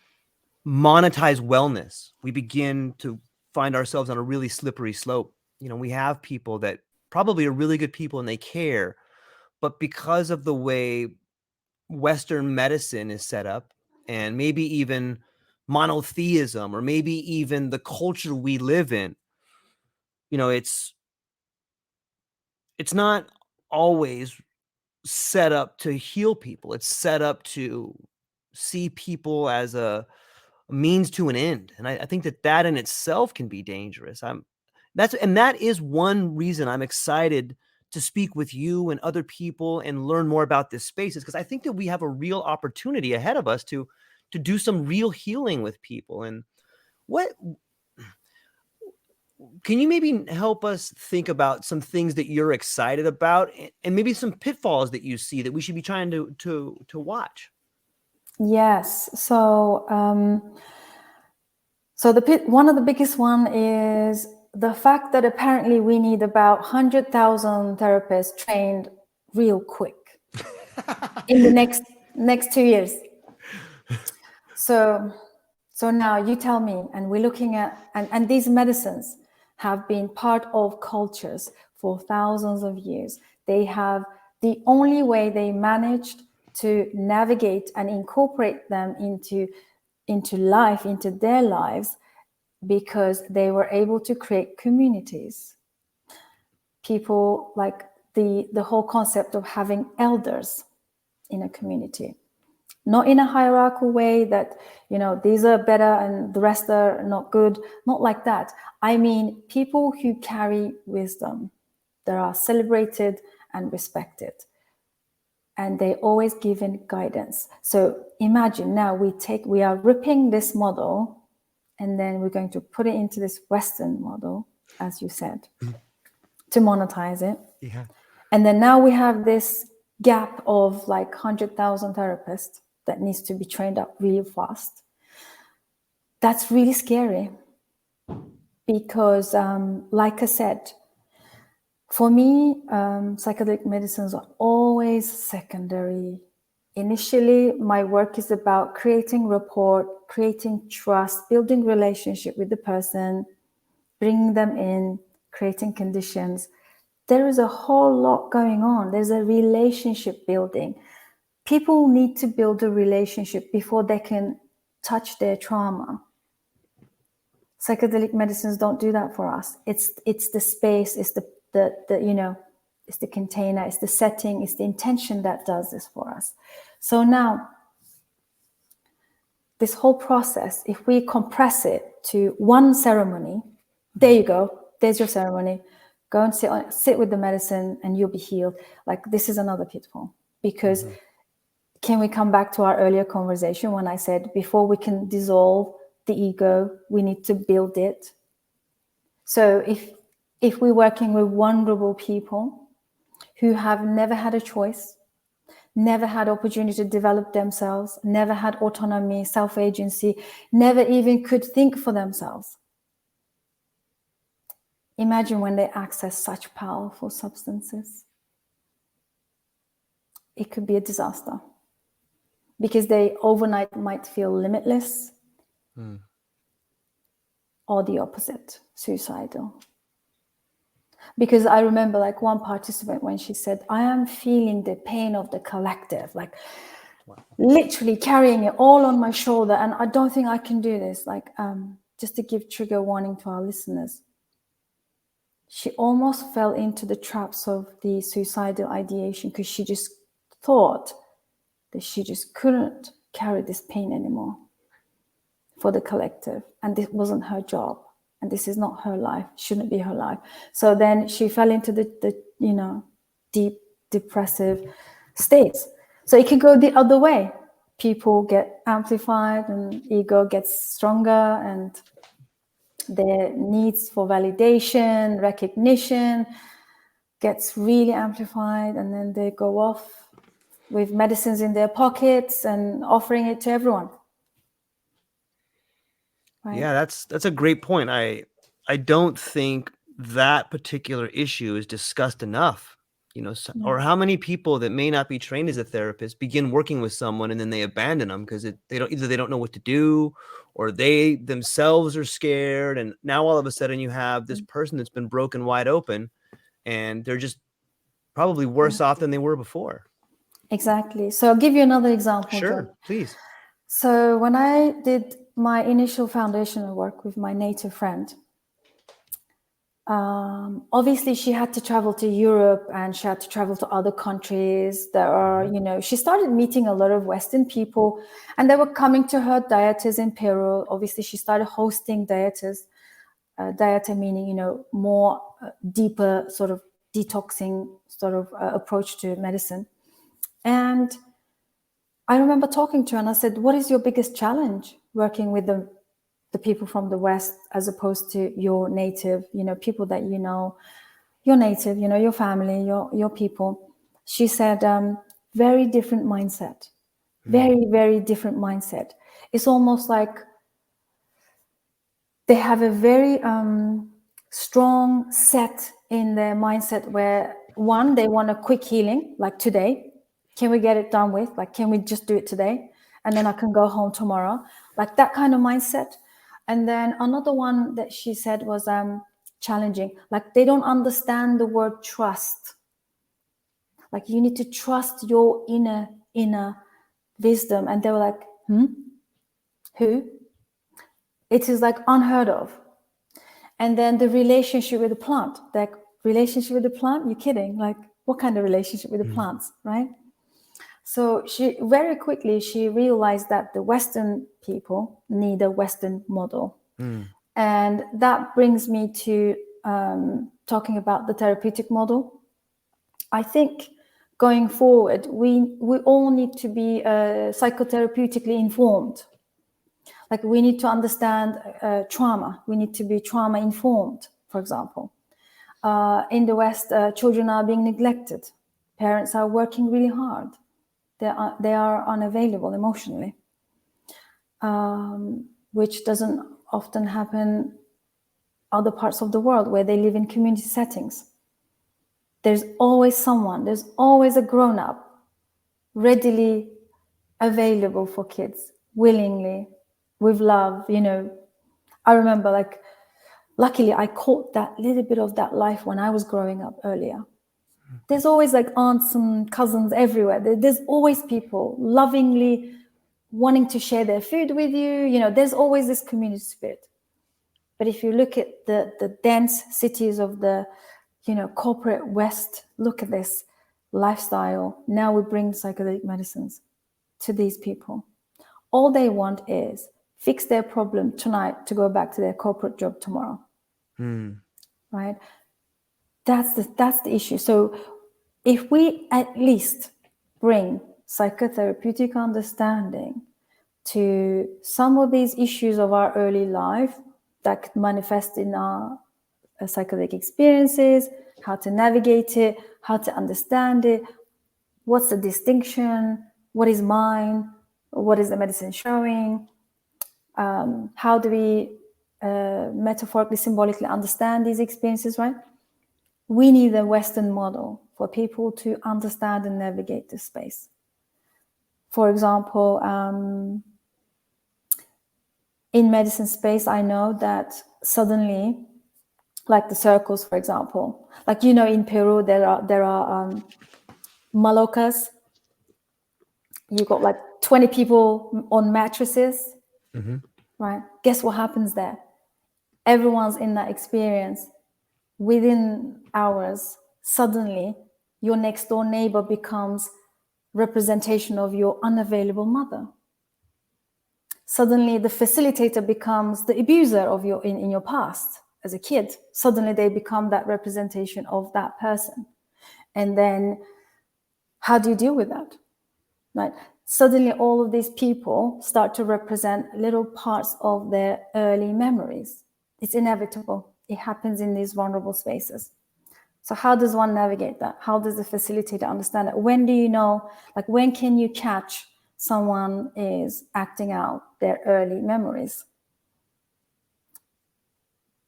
monetize wellness, we begin to find ourselves on a really slippery slope. You know, we have people that probably are really good people and they care, but because of the way Western medicine is set up, and maybe even monotheism, or maybe even the culture we live in, you know, it's not always set up to heal people. It's set up to see people as a means to an end. And I think that in itself can be dangerous. That is one reason I'm excited to speak with you and other people and learn more about this space, is because I think that we have a real opportunity ahead of us to do some real healing with people. And what can you maybe help us think about some things that you're excited about, and maybe some pitfalls that you see that we should be trying to watch? Yes. So, one of the biggest one is the fact that apparently we need about 100,000 therapists trained real quick in the next 2 years. So now you tell me, and we're looking at, and these medicines have been part of cultures for thousands of years. They have, the only way they managed to navigate and incorporate them into life, into their lives, because they were able to create communities. People, like the whole concept of having elders in a community. Not in a hierarchical way that, these are better and the rest are not good. Not like that. I mean, people who carry wisdom, that are celebrated and respected. And they always given guidance. So imagine now we are ripping this model, and then we're going to put it into this Western model, as you said, to monetize it. Yeah. And then now we have this gap of like 100,000 therapists that needs to be trained up really fast. That's really scary because, like I said, for me, psychedelic medicines are always secondary. Initially, my work is about creating rapport, creating trust, building relationship with the person, bringing them in, creating conditions. There is a whole lot going on. There's a relationship building. People need to build a relationship before they can touch their trauma. Psychedelic medicines don't do that for us. It's the space, it's the it's the container, it's the setting, it's the intention that does this for us. So now, this whole process, if we compress it to one ceremony, there you go, there's your ceremony. Go and sit with the medicine and you'll be healed. Like, this is another pitfall. Because can we come back to our earlier conversation when I said before we can dissolve the ego, we need to build it. So if we're working with vulnerable people who have never had a choice, never had opportunity to develop themselves, never had autonomy, self-agency, never even could think for themselves. Imagine when they access such powerful substances. It could be a disaster because they overnight might feel limitless or the opposite, suicidal. Because I remember like one participant when she said, I am feeling the pain of the collective, like literally carrying it all on my shoulder. And I don't think I can do this. Like, just to give trigger warning to our listeners. she almost fell into the traps of the suicidal ideation because she just thought that she just couldn't carry this pain anymore for the collective, and this wasn't her job, and this is not her life, shouldn't be her life. So then she fell into the deep depressive states. So it can go the other way. People get amplified and ego gets stronger, and their needs for validation, recognition gets really amplified, and then they go off with medicines in their pockets and offering it to everyone. Right? Yeah, that's a great point. I don't think that particular issue is discussed enough. Or how many people that may not be trained as a therapist begin working with someone and then they abandon them because they don't know what to do, or they themselves are scared, and now all of a sudden you have this person that's been broken wide open, and they're just probably worse off than they were before. Exactly. So I'll give you another example. Sure, John. please. So when I did my initial foundational work with my native friend, obviously she had to travel to Europe and she had to travel to other countries. There are, she started meeting a lot of Western people, and they were coming to her dietas in Peru. Obviously she started hosting dietas, dieta meaning, more deeper sort of detoxing sort of approach to medicine. And I remember talking to her and I said, what is your biggest challenge working with the people from the West as opposed to your native, people that your native, your family, your people? She said, very different mindset, very, very different mindset. It's almost like they have a very strong set in their mindset where, one, they want a quick healing, like today. Can we get it done with? Like, can we just do it today? And then I can go home tomorrow. Like that kind of mindset. And then another one that she said was challenging. Like they don't understand the word trust. Like you need to trust your inner wisdom. And they were like, who? It is like unheard of. And then the relationship with the plant. Like relationship with the plant? You're kidding. Like what kind of relationship with the plants, right? So she very quickly, she realized that the Western people need a Western model. And that brings me to talking about the therapeutic model. I think going forward, we all need to be psychotherapeutically informed. Like we need to understand trauma. We need to be trauma informed, for example. In the West, children are being neglected. Parents are working really hard. They are unavailable emotionally, which doesn't often happen other parts of the world where they live in community settings. There's always someone, there's always a grown-up readily available for kids, willingly, with love, I remember, like, luckily I caught that little bit of that life when I was growing up earlier. There's always like aunts and cousins everywhere. There's always people lovingly wanting to share their food with you. There's always this community spirit. But if you look at the dense cities of the, corporate West, look at this lifestyle. Now we bring psychedelic medicines to these people. All they want is fix their problem tonight to go back to their corporate job tomorrow. Right? That's the issue. So if we at least bring psychotherapeutic understanding to some of these issues of our early life that could manifest in our psychedelic experiences, how to navigate it, how to understand it, what's the distinction, what is mine, what is the medicine showing, how do we metaphorically, symbolically understand these experiences, right? We need a Western model for people to understand and navigate this space. For example, in medicine space, I know that suddenly, like the circles, for example, like, in Peru, there are malocas. You got like 20 people on mattresses, right? Guess what happens there? Everyone's in that experience within hours, suddenly your next door neighbor becomes representation of your unavailable mother. Suddenly the facilitator becomes the abuser of your in your past as a kid. Suddenly they become that representation of that person. And then how do you deal with that? Right? Suddenly all of these people start to represent little parts of their early memories. It's inevitable. It happens in these vulnerable spaces. So how does one navigate that? How does the facilitator understand it? When do you know, like when can you catch someone is acting out their early memories?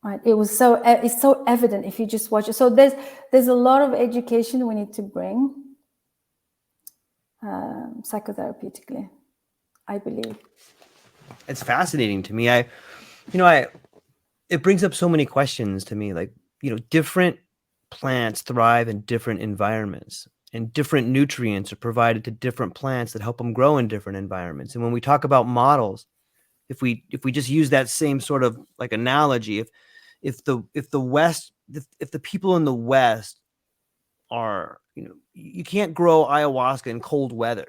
Right? It's so evident if you just watch it. So there's a lot of education we need to bring psychotherapeutically, I believe. It's fascinating to me. It brings up so many questions to me, like, different plants thrive in different environments, and different nutrients are provided to different plants that help them grow in different environments. And when we talk about models, if we just use that same sort of like analogy, if the people in the West are, you can't grow ayahuasca in cold weather.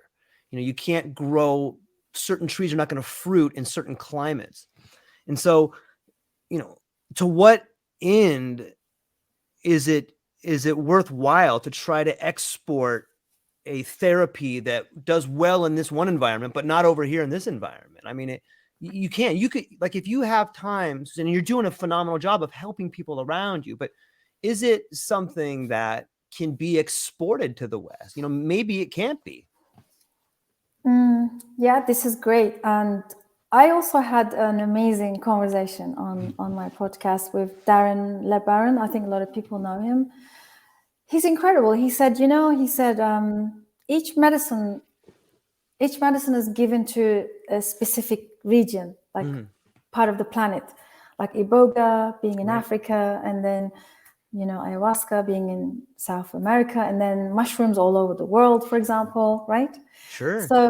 You can't grow, certain trees are not going to fruit in certain climates. And so, to what end is it worthwhile to try to export a therapy that does well in this one environment, but not over here in this environment? I mean, you could, like, if you have times, and you're doing a phenomenal job of helping people around you, but is it something that can be exported to the West? Maybe it can't be. Yeah, this is great. And I also had an amazing conversation on my podcast with Darren LeBaron. I think a lot of people know him. He's incredible. He said, each medicine is given to a specific region, like part of the planet, like Iboga being in Africa, and then, ayahuasca being in South America, and then mushrooms all over the world, for example, right? Sure. So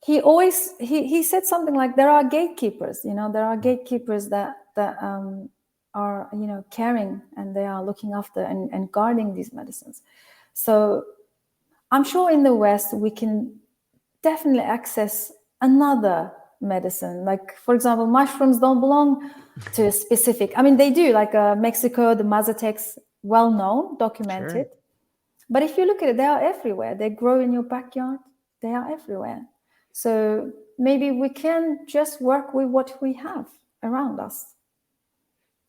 he said something like, there are gatekeepers, there are gatekeepers that are, caring, and they are looking after and guarding these medicines. So I'm sure in the West, we can definitely access another medicine. Like, for example, mushrooms don't belong to a specific, they do, like Mexico, the Mazatecs, well known, documented. Sure. But if you look at it, they are everywhere. They grow in your backyard. They are everywhere. So maybe we can just work with what we have around us.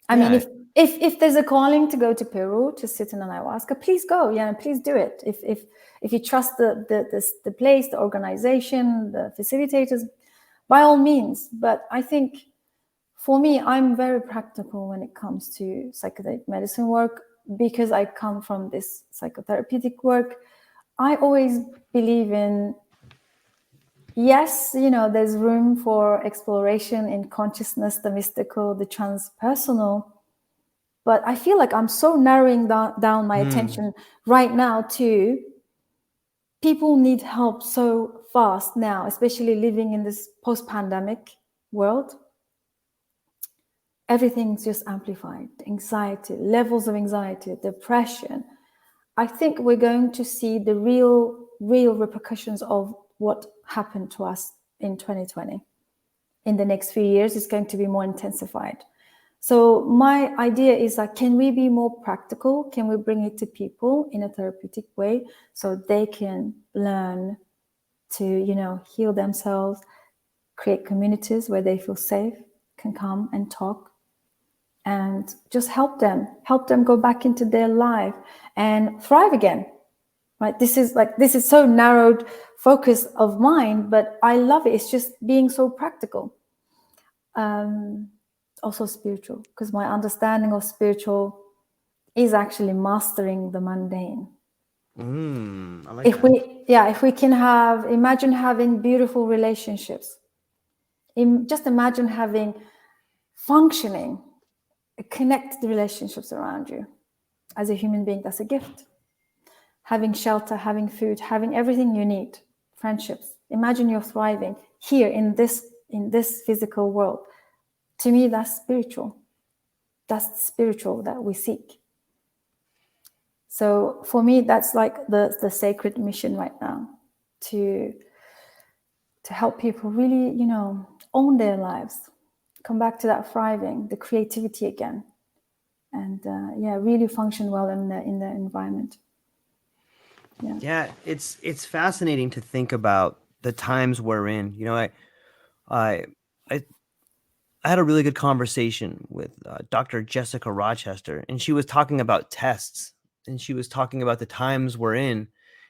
I mean, if there's a calling to go to Peru to sit in an ayahuasca, please go. Yeah, please do it. If you trust the place, the organization, the facilitators, by all means. But I think for me, I'm very practical when it comes to psychedelic medicine work, because I come from this psychotherapeutic work. I always believe in, yes, there's room for exploration in consciousness, the mystical, the transpersonal. But I feel like I'm so narrowing down my attention right now to people need help so fast now, especially living in this post-pandemic world. Everything's just amplified. Anxiety, levels of anxiety, depression. I think we're going to see the real repercussions of what happened to us in 2020. In the next few years, it's going to be more intensified. So my idea is that, can we be more practical? Can we bring it to people in a therapeutic way so they can learn to, heal themselves, create communities where they feel safe, can come and talk, and just help them go back into their life and thrive again, right? This is so narrowed focus of mine, but I love it. It's just being so practical. Also spiritual, because my understanding of spiritual is actually mastering the mundane. I like that. If we can imagine having beautiful relationships. Just imagine having functioning, connected relationships around you. As a human being, that's a gift. Having shelter, having food, having everything you need, friendships. Imagine you're thriving here in this physical world. To me, that's spiritual. That's spiritual that we seek. So for me, that's like the sacred mission right now, to help people really, own their lives, come back to that thriving, the creativity again, and really function well in the environment. Yeah, it's fascinating to think about the times we're in. I I I had a really good conversation with Dr. Jessica Rochester, and she was talking about tests, and she was talking about the times we're in.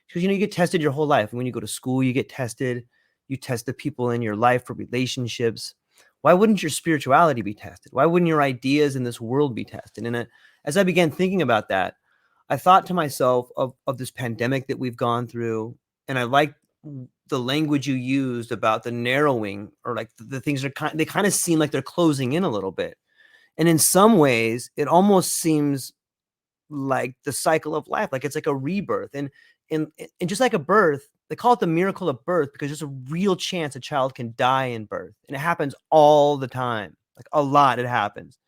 Because you get tested your whole life. When you go to school, you get tested. You test the people in your life for relationships. Why wouldn't your spirituality be tested? Why wouldn't your ideas in this world be tested? And as I began thinking about that, I thought to myself of this pandemic that we've gone through, and I like the language you used about the narrowing, or like the things they kind of seem like they're closing in a little bit. And in some ways, it almost seems like the cycle of life, like it's like a rebirth. And just like a birth, they call it the miracle of birth because there's a real chance a child can die in birth. And it happens all the time, like a lot, it happens.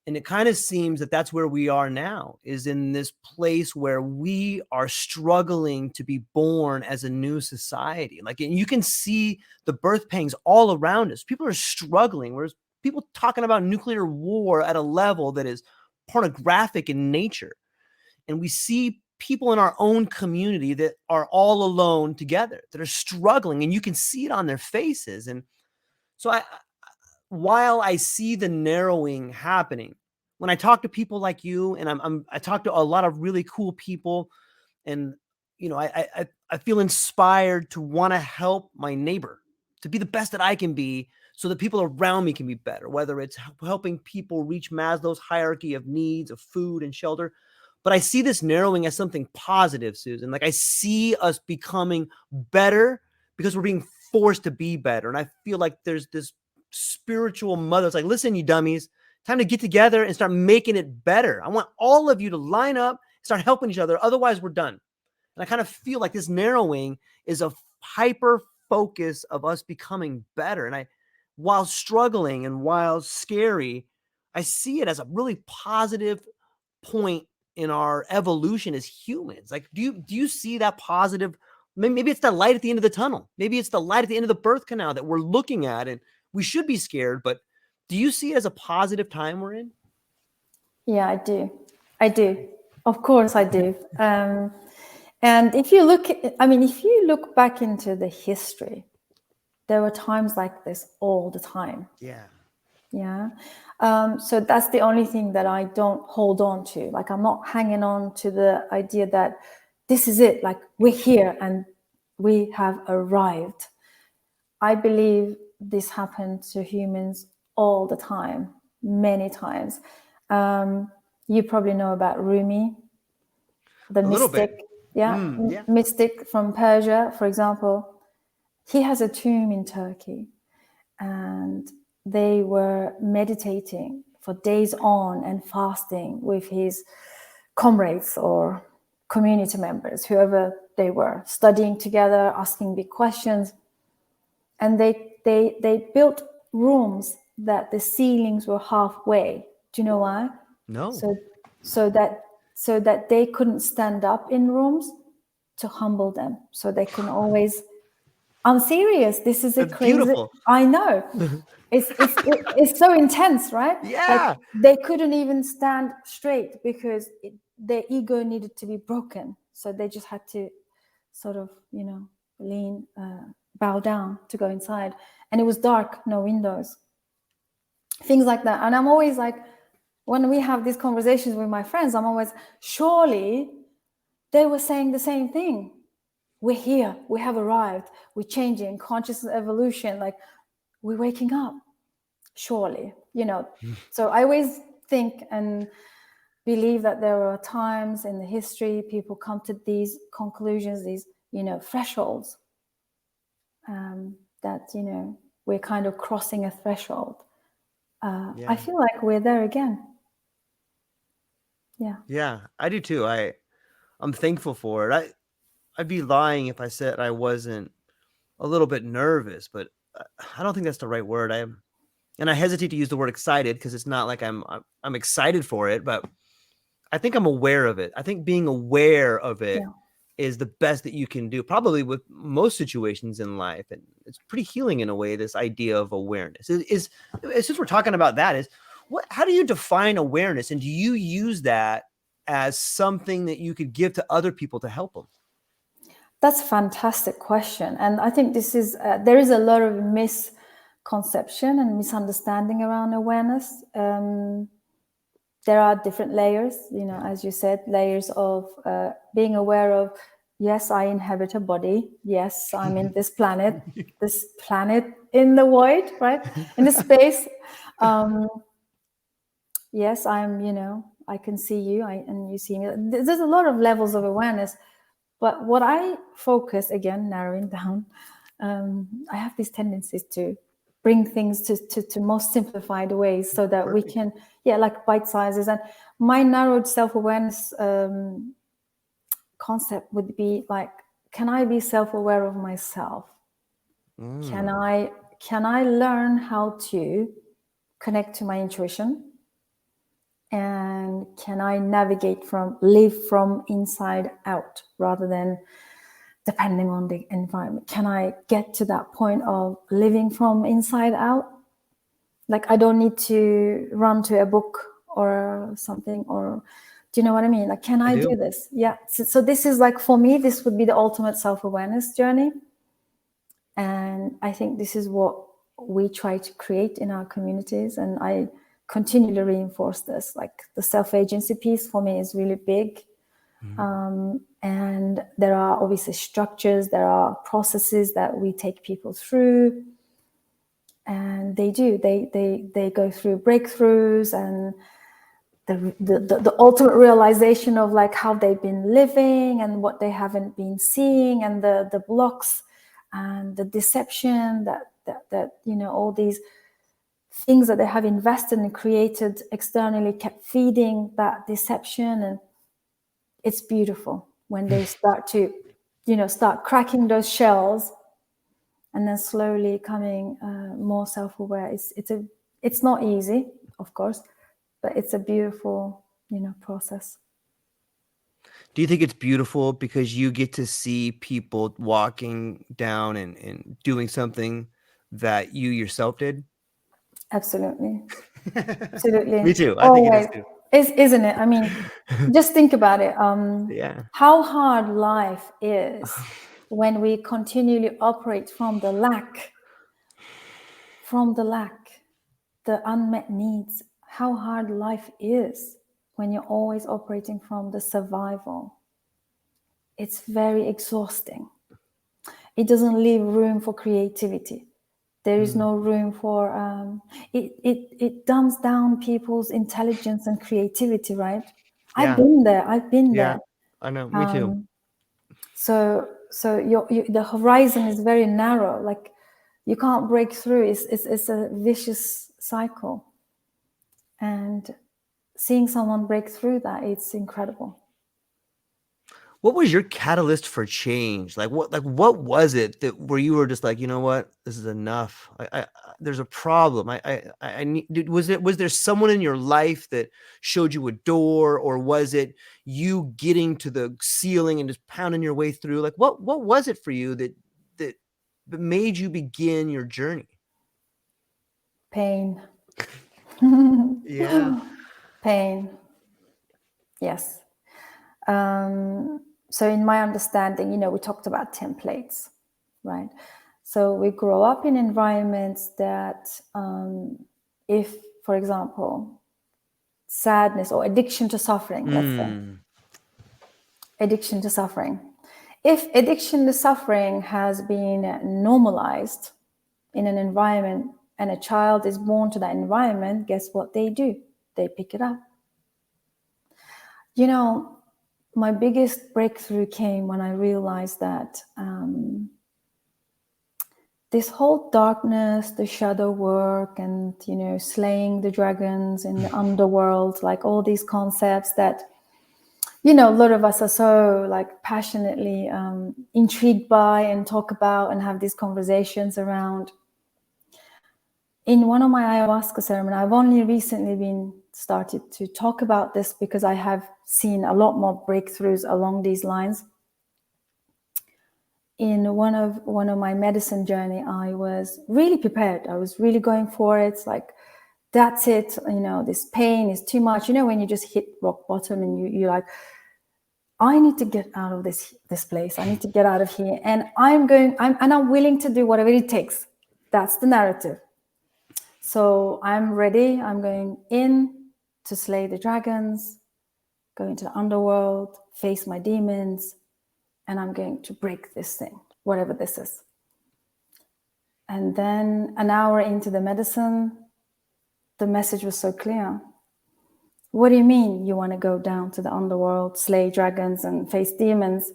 And it kind of seems that that's where we are now, is in this place where we are struggling to be born as a new society. Like, and you can see the birth pangs all around us. People are struggling. Whereas people talking about nuclear war at a level that is pornographic in nature. And we see people in our own community that are all alone together, that are struggling, and you can see it on their faces. And so while I see the narrowing happening, when I talk to people like you, and I talk to a lot of really cool people, and I feel inspired to want to help my neighbor, to be the best that I can be, so that people around me can be better. Whether it's helping people reach Maslow's hierarchy of needs of food and shelter, but I see this narrowing as something positive, Susan. Like, I see us becoming better because we're being forced to be better, and I feel like there's this spiritual mother. It's like, listen, you dummies, time to get together and start making it better. I want all of you to line up, start helping each other. Otherwise, we're done. And I kind of feel like this narrowing is a hyper focus of us becoming better. And while struggling and while scary, I see it as a really positive point in our evolution as humans. Like, do you see that positive? Maybe it's the light at the end of the tunnel. Maybe it's the light at the end of the birth canal that we're looking at, and we should be scared, but do you see it as a positive time we're in? Yeah, I do. Of course I do. And if you look back into the history, there were times like this all the time. Yeah. So that's the only thing that I don't hold on to. Like, I'm not hanging on to the idea that this is it, like we're here and we have arrived. I believe this happened to humans all the time, many times. You probably know about Rumi, the mystic. Mystic from Persia, for example. He has a tomb in Turkey, and they were meditating for days on and fasting with his comrades or community members, whoever they were, studying together, asking big questions. And they built rooms that the ceilings were halfway. Do you know why? No. So that they couldn't stand up in rooms, to humble them, so they can always. I'm serious. This is That's crazy. Beautiful. I know. It's so intense, right? Yeah. Like, they couldn't even stand straight because their ego needed to be broken. So they just had to sort of, lean, bow down to go inside. And it was dark, no windows. Things like that. And I'm always like, when we have these conversations with my friends, I'm always, surely they were saying the same thing. We're here, we have arrived, we're changing, consciousness evolution, like, we're waking up, surely, So I always think and believe that there are times in the history people come to these conclusions, these, thresholds, that, we're kind of crossing a threshold. I feel like we're there again. Yeah, I do too. I'm thankful for it. I'd be lying if I said I wasn't a little bit nervous, but I don't think that's the right word. And I hesitate to use the word excited because it's not like I'm excited for it, but I think I'm aware of it. I think being aware of it Yeah. is the best that you can do, probably with most situations in life. And it's pretty healing in a way, this idea of awareness. Since we're talking about that, how do you define awareness? And do you use that as something that you could give to other people to help them? That's a fantastic question. And I think this is, there is a lot of misconception and misunderstanding around awareness. There are different layers, as you said, layers of being aware of, yes, I inhabit a body. Yes, I'm in this planet in the void, right? In the space. Yes, I can see you and you see me. There's a lot of levels of awareness. But what I focus, again, narrowing down, I have these tendencies to bring things to most simplified ways so that we can, like bite sizes. And my narrowed self-awareness concept would be like, can I be self-aware of myself? Can I learn how to connect to my intuition? And can I live from inside out rather than depending on the environment? Can I get to that point of living from inside out? Like, I don't need to run to a book or something, or do you know what I mean? Like, can I do this? Yeah. So this is like, for me, this would be the ultimate self-awareness journey. And I think this is what we try to create in our communities. And I continually reinforce this. Like, the self-agency piece for me is really big. And there are obviously structures, there are processes that we take people through, and they go through breakthroughs and the ultimate realization of like how they've been living and what they haven't been seeing, and the blocks and the deception that all these things that they have invested and created externally kept feeding that deception. And it's beautiful when they start to, start cracking those shells and then slowly becoming more self-aware. It's not easy, of course, but it's a beautiful, process. Do you think it's beautiful because you get to see people walking down and doing something that you yourself did? Absolutely. Absolutely. Me too. I Always. think it is too. Isn't it? I mean, just think about it. Yeah. How hard life is when we continually operate from the lack, the unmet needs. How hard life is when you're always operating from the survival. It's very exhausting. It doesn't leave room for creativity. There is no room for it dumbs down people's intelligence and creativity, right? Yeah. I've been there. Yeah, I know. Me too. So the horizon is very narrow. Like, you can't break through. It's a vicious cycle. And seeing someone break through that, it's incredible. What was your catalyst for change? What was it that where you were just like, you know what, this is enough. There's a problem. I need. Was there someone in your life that showed you a door, or was it you getting to the ceiling and just pounding your way through? Like, what was it for you that made you begin your journey? Pain. Yeah. Pain. Yes. So in my understanding, we talked about templates, right? So we grow up in environments that, if, for example, sadness or addiction to suffering, let's say, addiction to suffering. If addiction to suffering has been normalized in an environment and a child is born to that environment, guess what they do? They pick it up. My biggest breakthrough came when I realized that this whole darkness, the shadow work, and slaying the dragons in the underworld, like all these concepts that a lot of us are so like passionately intrigued by and talk about and have these conversations around. In one of my ayahuasca ceremonies, I've only recently been started to talk about this because I have seen a lot more breakthroughs along these lines. In one of my medicine journey, I was really prepared. I was really going for it. It's like, that's it. This pain is too much. When you just hit rock bottom and you're like, I need to get out of this place. I need to get out of here. And I'm willing to do whatever it takes. That's the narrative. So I'm ready. I'm going in to slay the dragons, go into the underworld, face my demons, and I'm going to break this thing, whatever this is. And then an hour into the medicine, the message was so clear. What do you mean you want to go down to the underworld, slay dragons and face demons?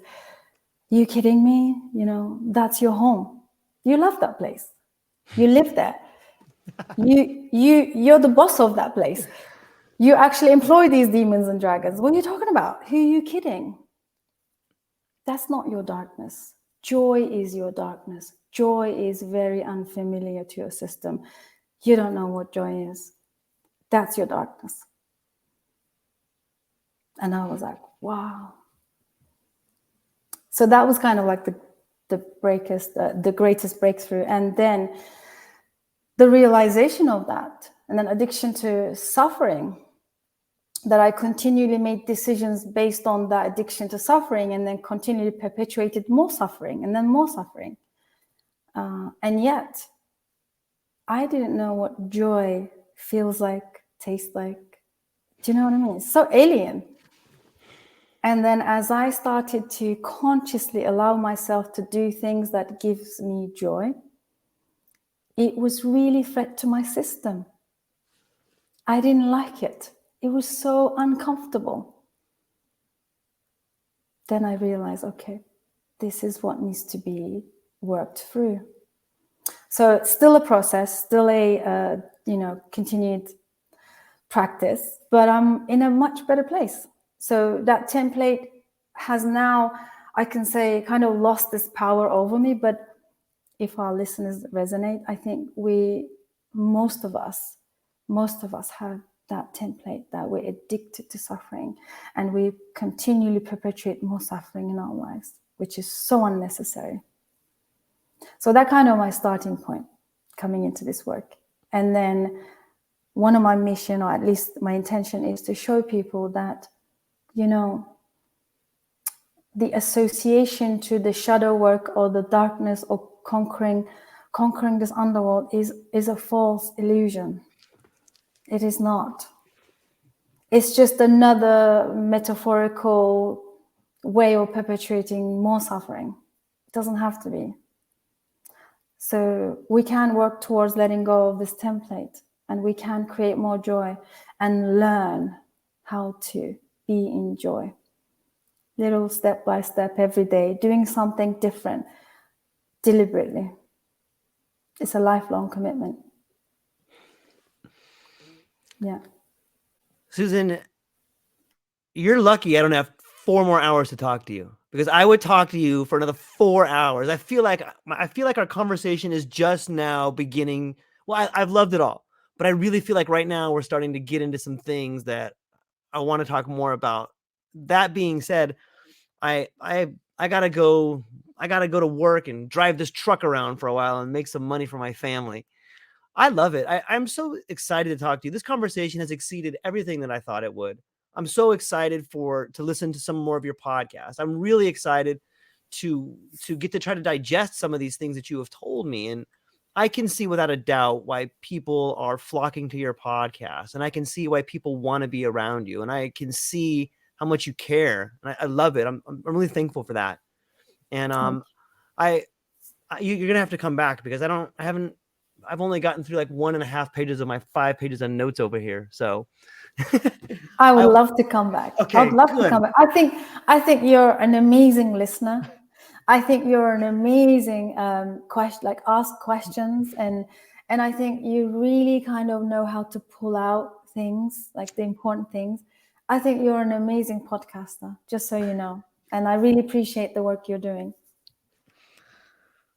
You kidding me? That's your home. You love that place. You live there. You're the boss of that place. You actually employ these demons and dragons. What are you talking about? Who are you kidding? That's not your darkness. Joy is your darkness. Joy is very unfamiliar to your system. You don't know what joy is. That's your darkness. And I was like, wow. So that was kind of like the greatest breakthrough. And then the realization of that, and then addiction to suffering, that I continually made decisions based on that addiction to suffering, and then continually perpetuated more suffering and then more suffering. And yet, I didn't know what joy feels like, tastes like. Do you know what I mean? It's so alien. And then as I started to consciously allow myself to do things that gives me joy, it was really threat to my system. I didn't like it. It was so uncomfortable. Then I realized, okay, this is what needs to be worked through. So it's still a process, still a continued practice, but I'm in a much better place. So that template has now, I can say, kind of lost this power over me. But if our listeners resonate, I think most of us have that template, that we're addicted to suffering, and we continually perpetuate more suffering in our lives, which is so unnecessary. So that kind of my starting point coming into this work. And then one of my mission, or at least my intention, is to show people that, the association to the shadow work or the darkness or conquering this underworld is a false illusion. It is not. It's just another metaphorical way of perpetuating more suffering. It doesn't have to be. So we can work towards letting go of this template, and we can create more joy and learn how to be in joy. Little step by step every day, doing something different deliberately. It's a lifelong commitment. Yeah. Susan, you're lucky I don't have 4 more hours to talk to you, because I would talk to you for another 4 hours. I feel like our conversation is just now beginning. Well, I've loved it all, but I really feel like right now we're starting to get into some things that I want to talk more about. That being said, I gotta go. I gotta go to work and drive this truck around for a while and make some money for my family. I love it. I'm so excited to talk to you. This conversation has exceeded everything that I thought it would. I'm so excited to listen to some more of your podcast. I'm really excited to get to try to digest some of these things that you have told me. And I can see without a doubt why people are flocking to your podcast, and I can see why people want to be around you, and I can see how much you care. And I love it. I'm really thankful for that. And you're gonna have to come back, because I've only gotten through like 1.5 pages of my 5 pages of notes over here. So I would love to come back. Okay, I'd love to come back. I think you're an amazing listener. I think you're an amazing ask questions, and I think you really kind of know how to pull out things, like the important things. I think you're an amazing podcaster, just so you know. And I really appreciate the work you're doing.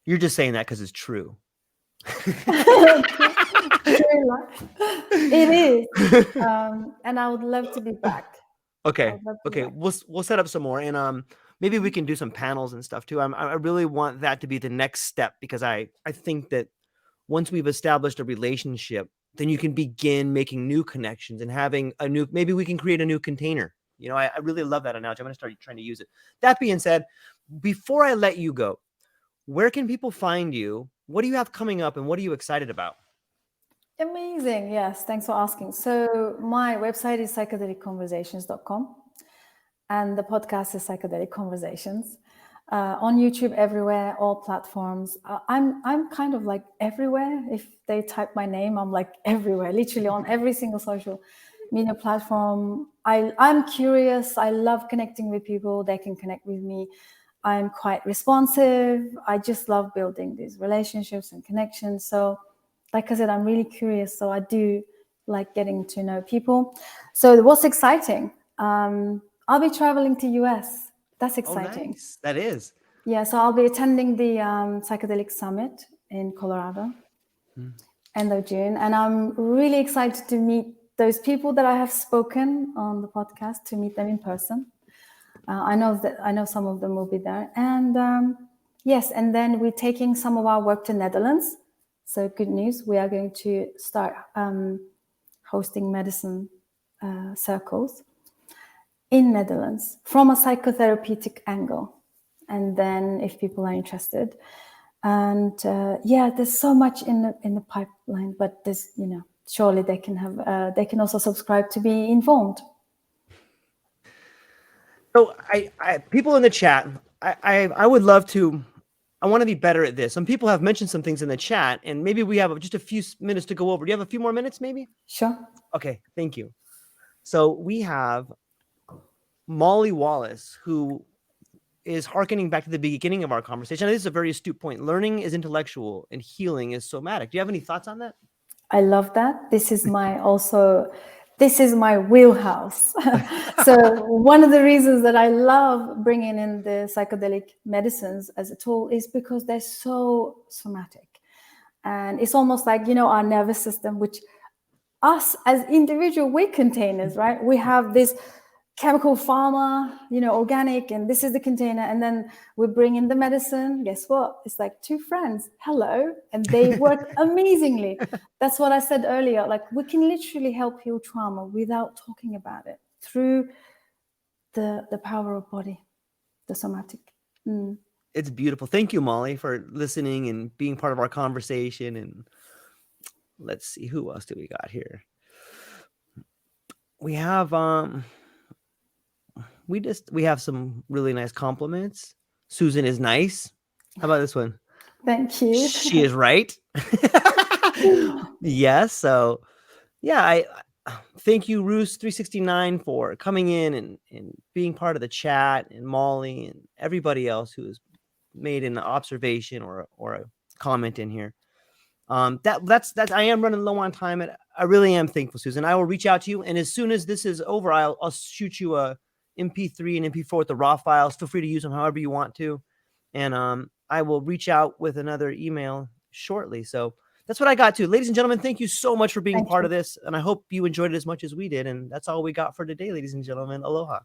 You're just saying that because it's true. True life. It is. And I would love to be back. I Okay. would love to be Okay. back. We'll set up some more, and maybe we can do some panels and stuff too. I really want that to be the next step, because I think that once we've established a relationship, then you can begin making new connections and having a new, maybe we can create a new container. You know, I really love that analogy. I'm going to start trying to use it. That being said, before I let you go, where can people find you? What do you have coming up, and what are you excited about? Amazing. Yes. Thanks for asking. So my website is psychedelicconversations.com, and the podcast is Psychedelic Conversations. On YouTube, everywhere, all platforms. I'm kind of like everywhere. If they type my name, I'm like everywhere, literally on every single social media platform. I'm curious. I love connecting with people. They can connect with me. I'm quite responsive. I just love building these relationships and connections. So, like I said, I'm really curious. So I do like getting to know people. So what's exciting? I'll be traveling to US. That's exciting. Oh, nice. That is. Yeah, so I'll be attending the Psychedelic Summit in Colorado, end of June. And I'm really excited to meet those people that I have spoken on the podcast, to meet them in person. I know some of them will be there. And yes, and then we're taking some of our work to Netherlands. So good news, we are going to start hosting medicine circles in Netherlands from a psychotherapeutic angle. And then if people are interested, and yeah, there's so much in the pipeline, but there's, surely they can also subscribe to be informed. So I people in the chat, I would love to, I want to be better at this. Some people have mentioned some things in the chat, and maybe we have just a few minutes to go over. Do you have a few more minutes, maybe? Sure. Okay, thank you. So we have Molly Wallace, who is hearkening back to the beginning of our conversation. This is a very astute point. Learning is intellectual and healing is somatic. Do you have any thoughts on that? I love that. This is my wheelhouse. So one of the reasons that I love bringing in the psychedelic medicines as a tool is because they're so somatic. And it's almost like, our nervous system, which us as individual, we're containers, right? We have this chemical pharma, organic, and this is the container. And then we bring in the medicine. Guess what? It's like two friends. Hello. And they work amazingly. That's what I said earlier. Like, we can literally help heal trauma without talking about it through the power of body, the somatic. It's beautiful. Thank you, Molly, for listening and being part of our conversation. And let's see, who else do we got here? We have we have some really nice compliments. Susan is nice. How about this one? Thank you. She is right. Yes. So yeah, I thank you, Roos369, for coming in and being part of the chat, and Molly and everybody else who has made an observation or a comment in here. That's I am running low on time, and I really am thankful, Susan. I will reach out to you, and as soon as this is over, I'll shoot you a MP3 and MP4 with the raw files. Feel free to use them however you want to, and I will reach out with another email shortly. So that's what I got to. Ladies and gentlemen, thank you so much for being part of this, and I hope you enjoyed it as much as we did. And that's all we got for today, ladies and gentlemen. Aloha.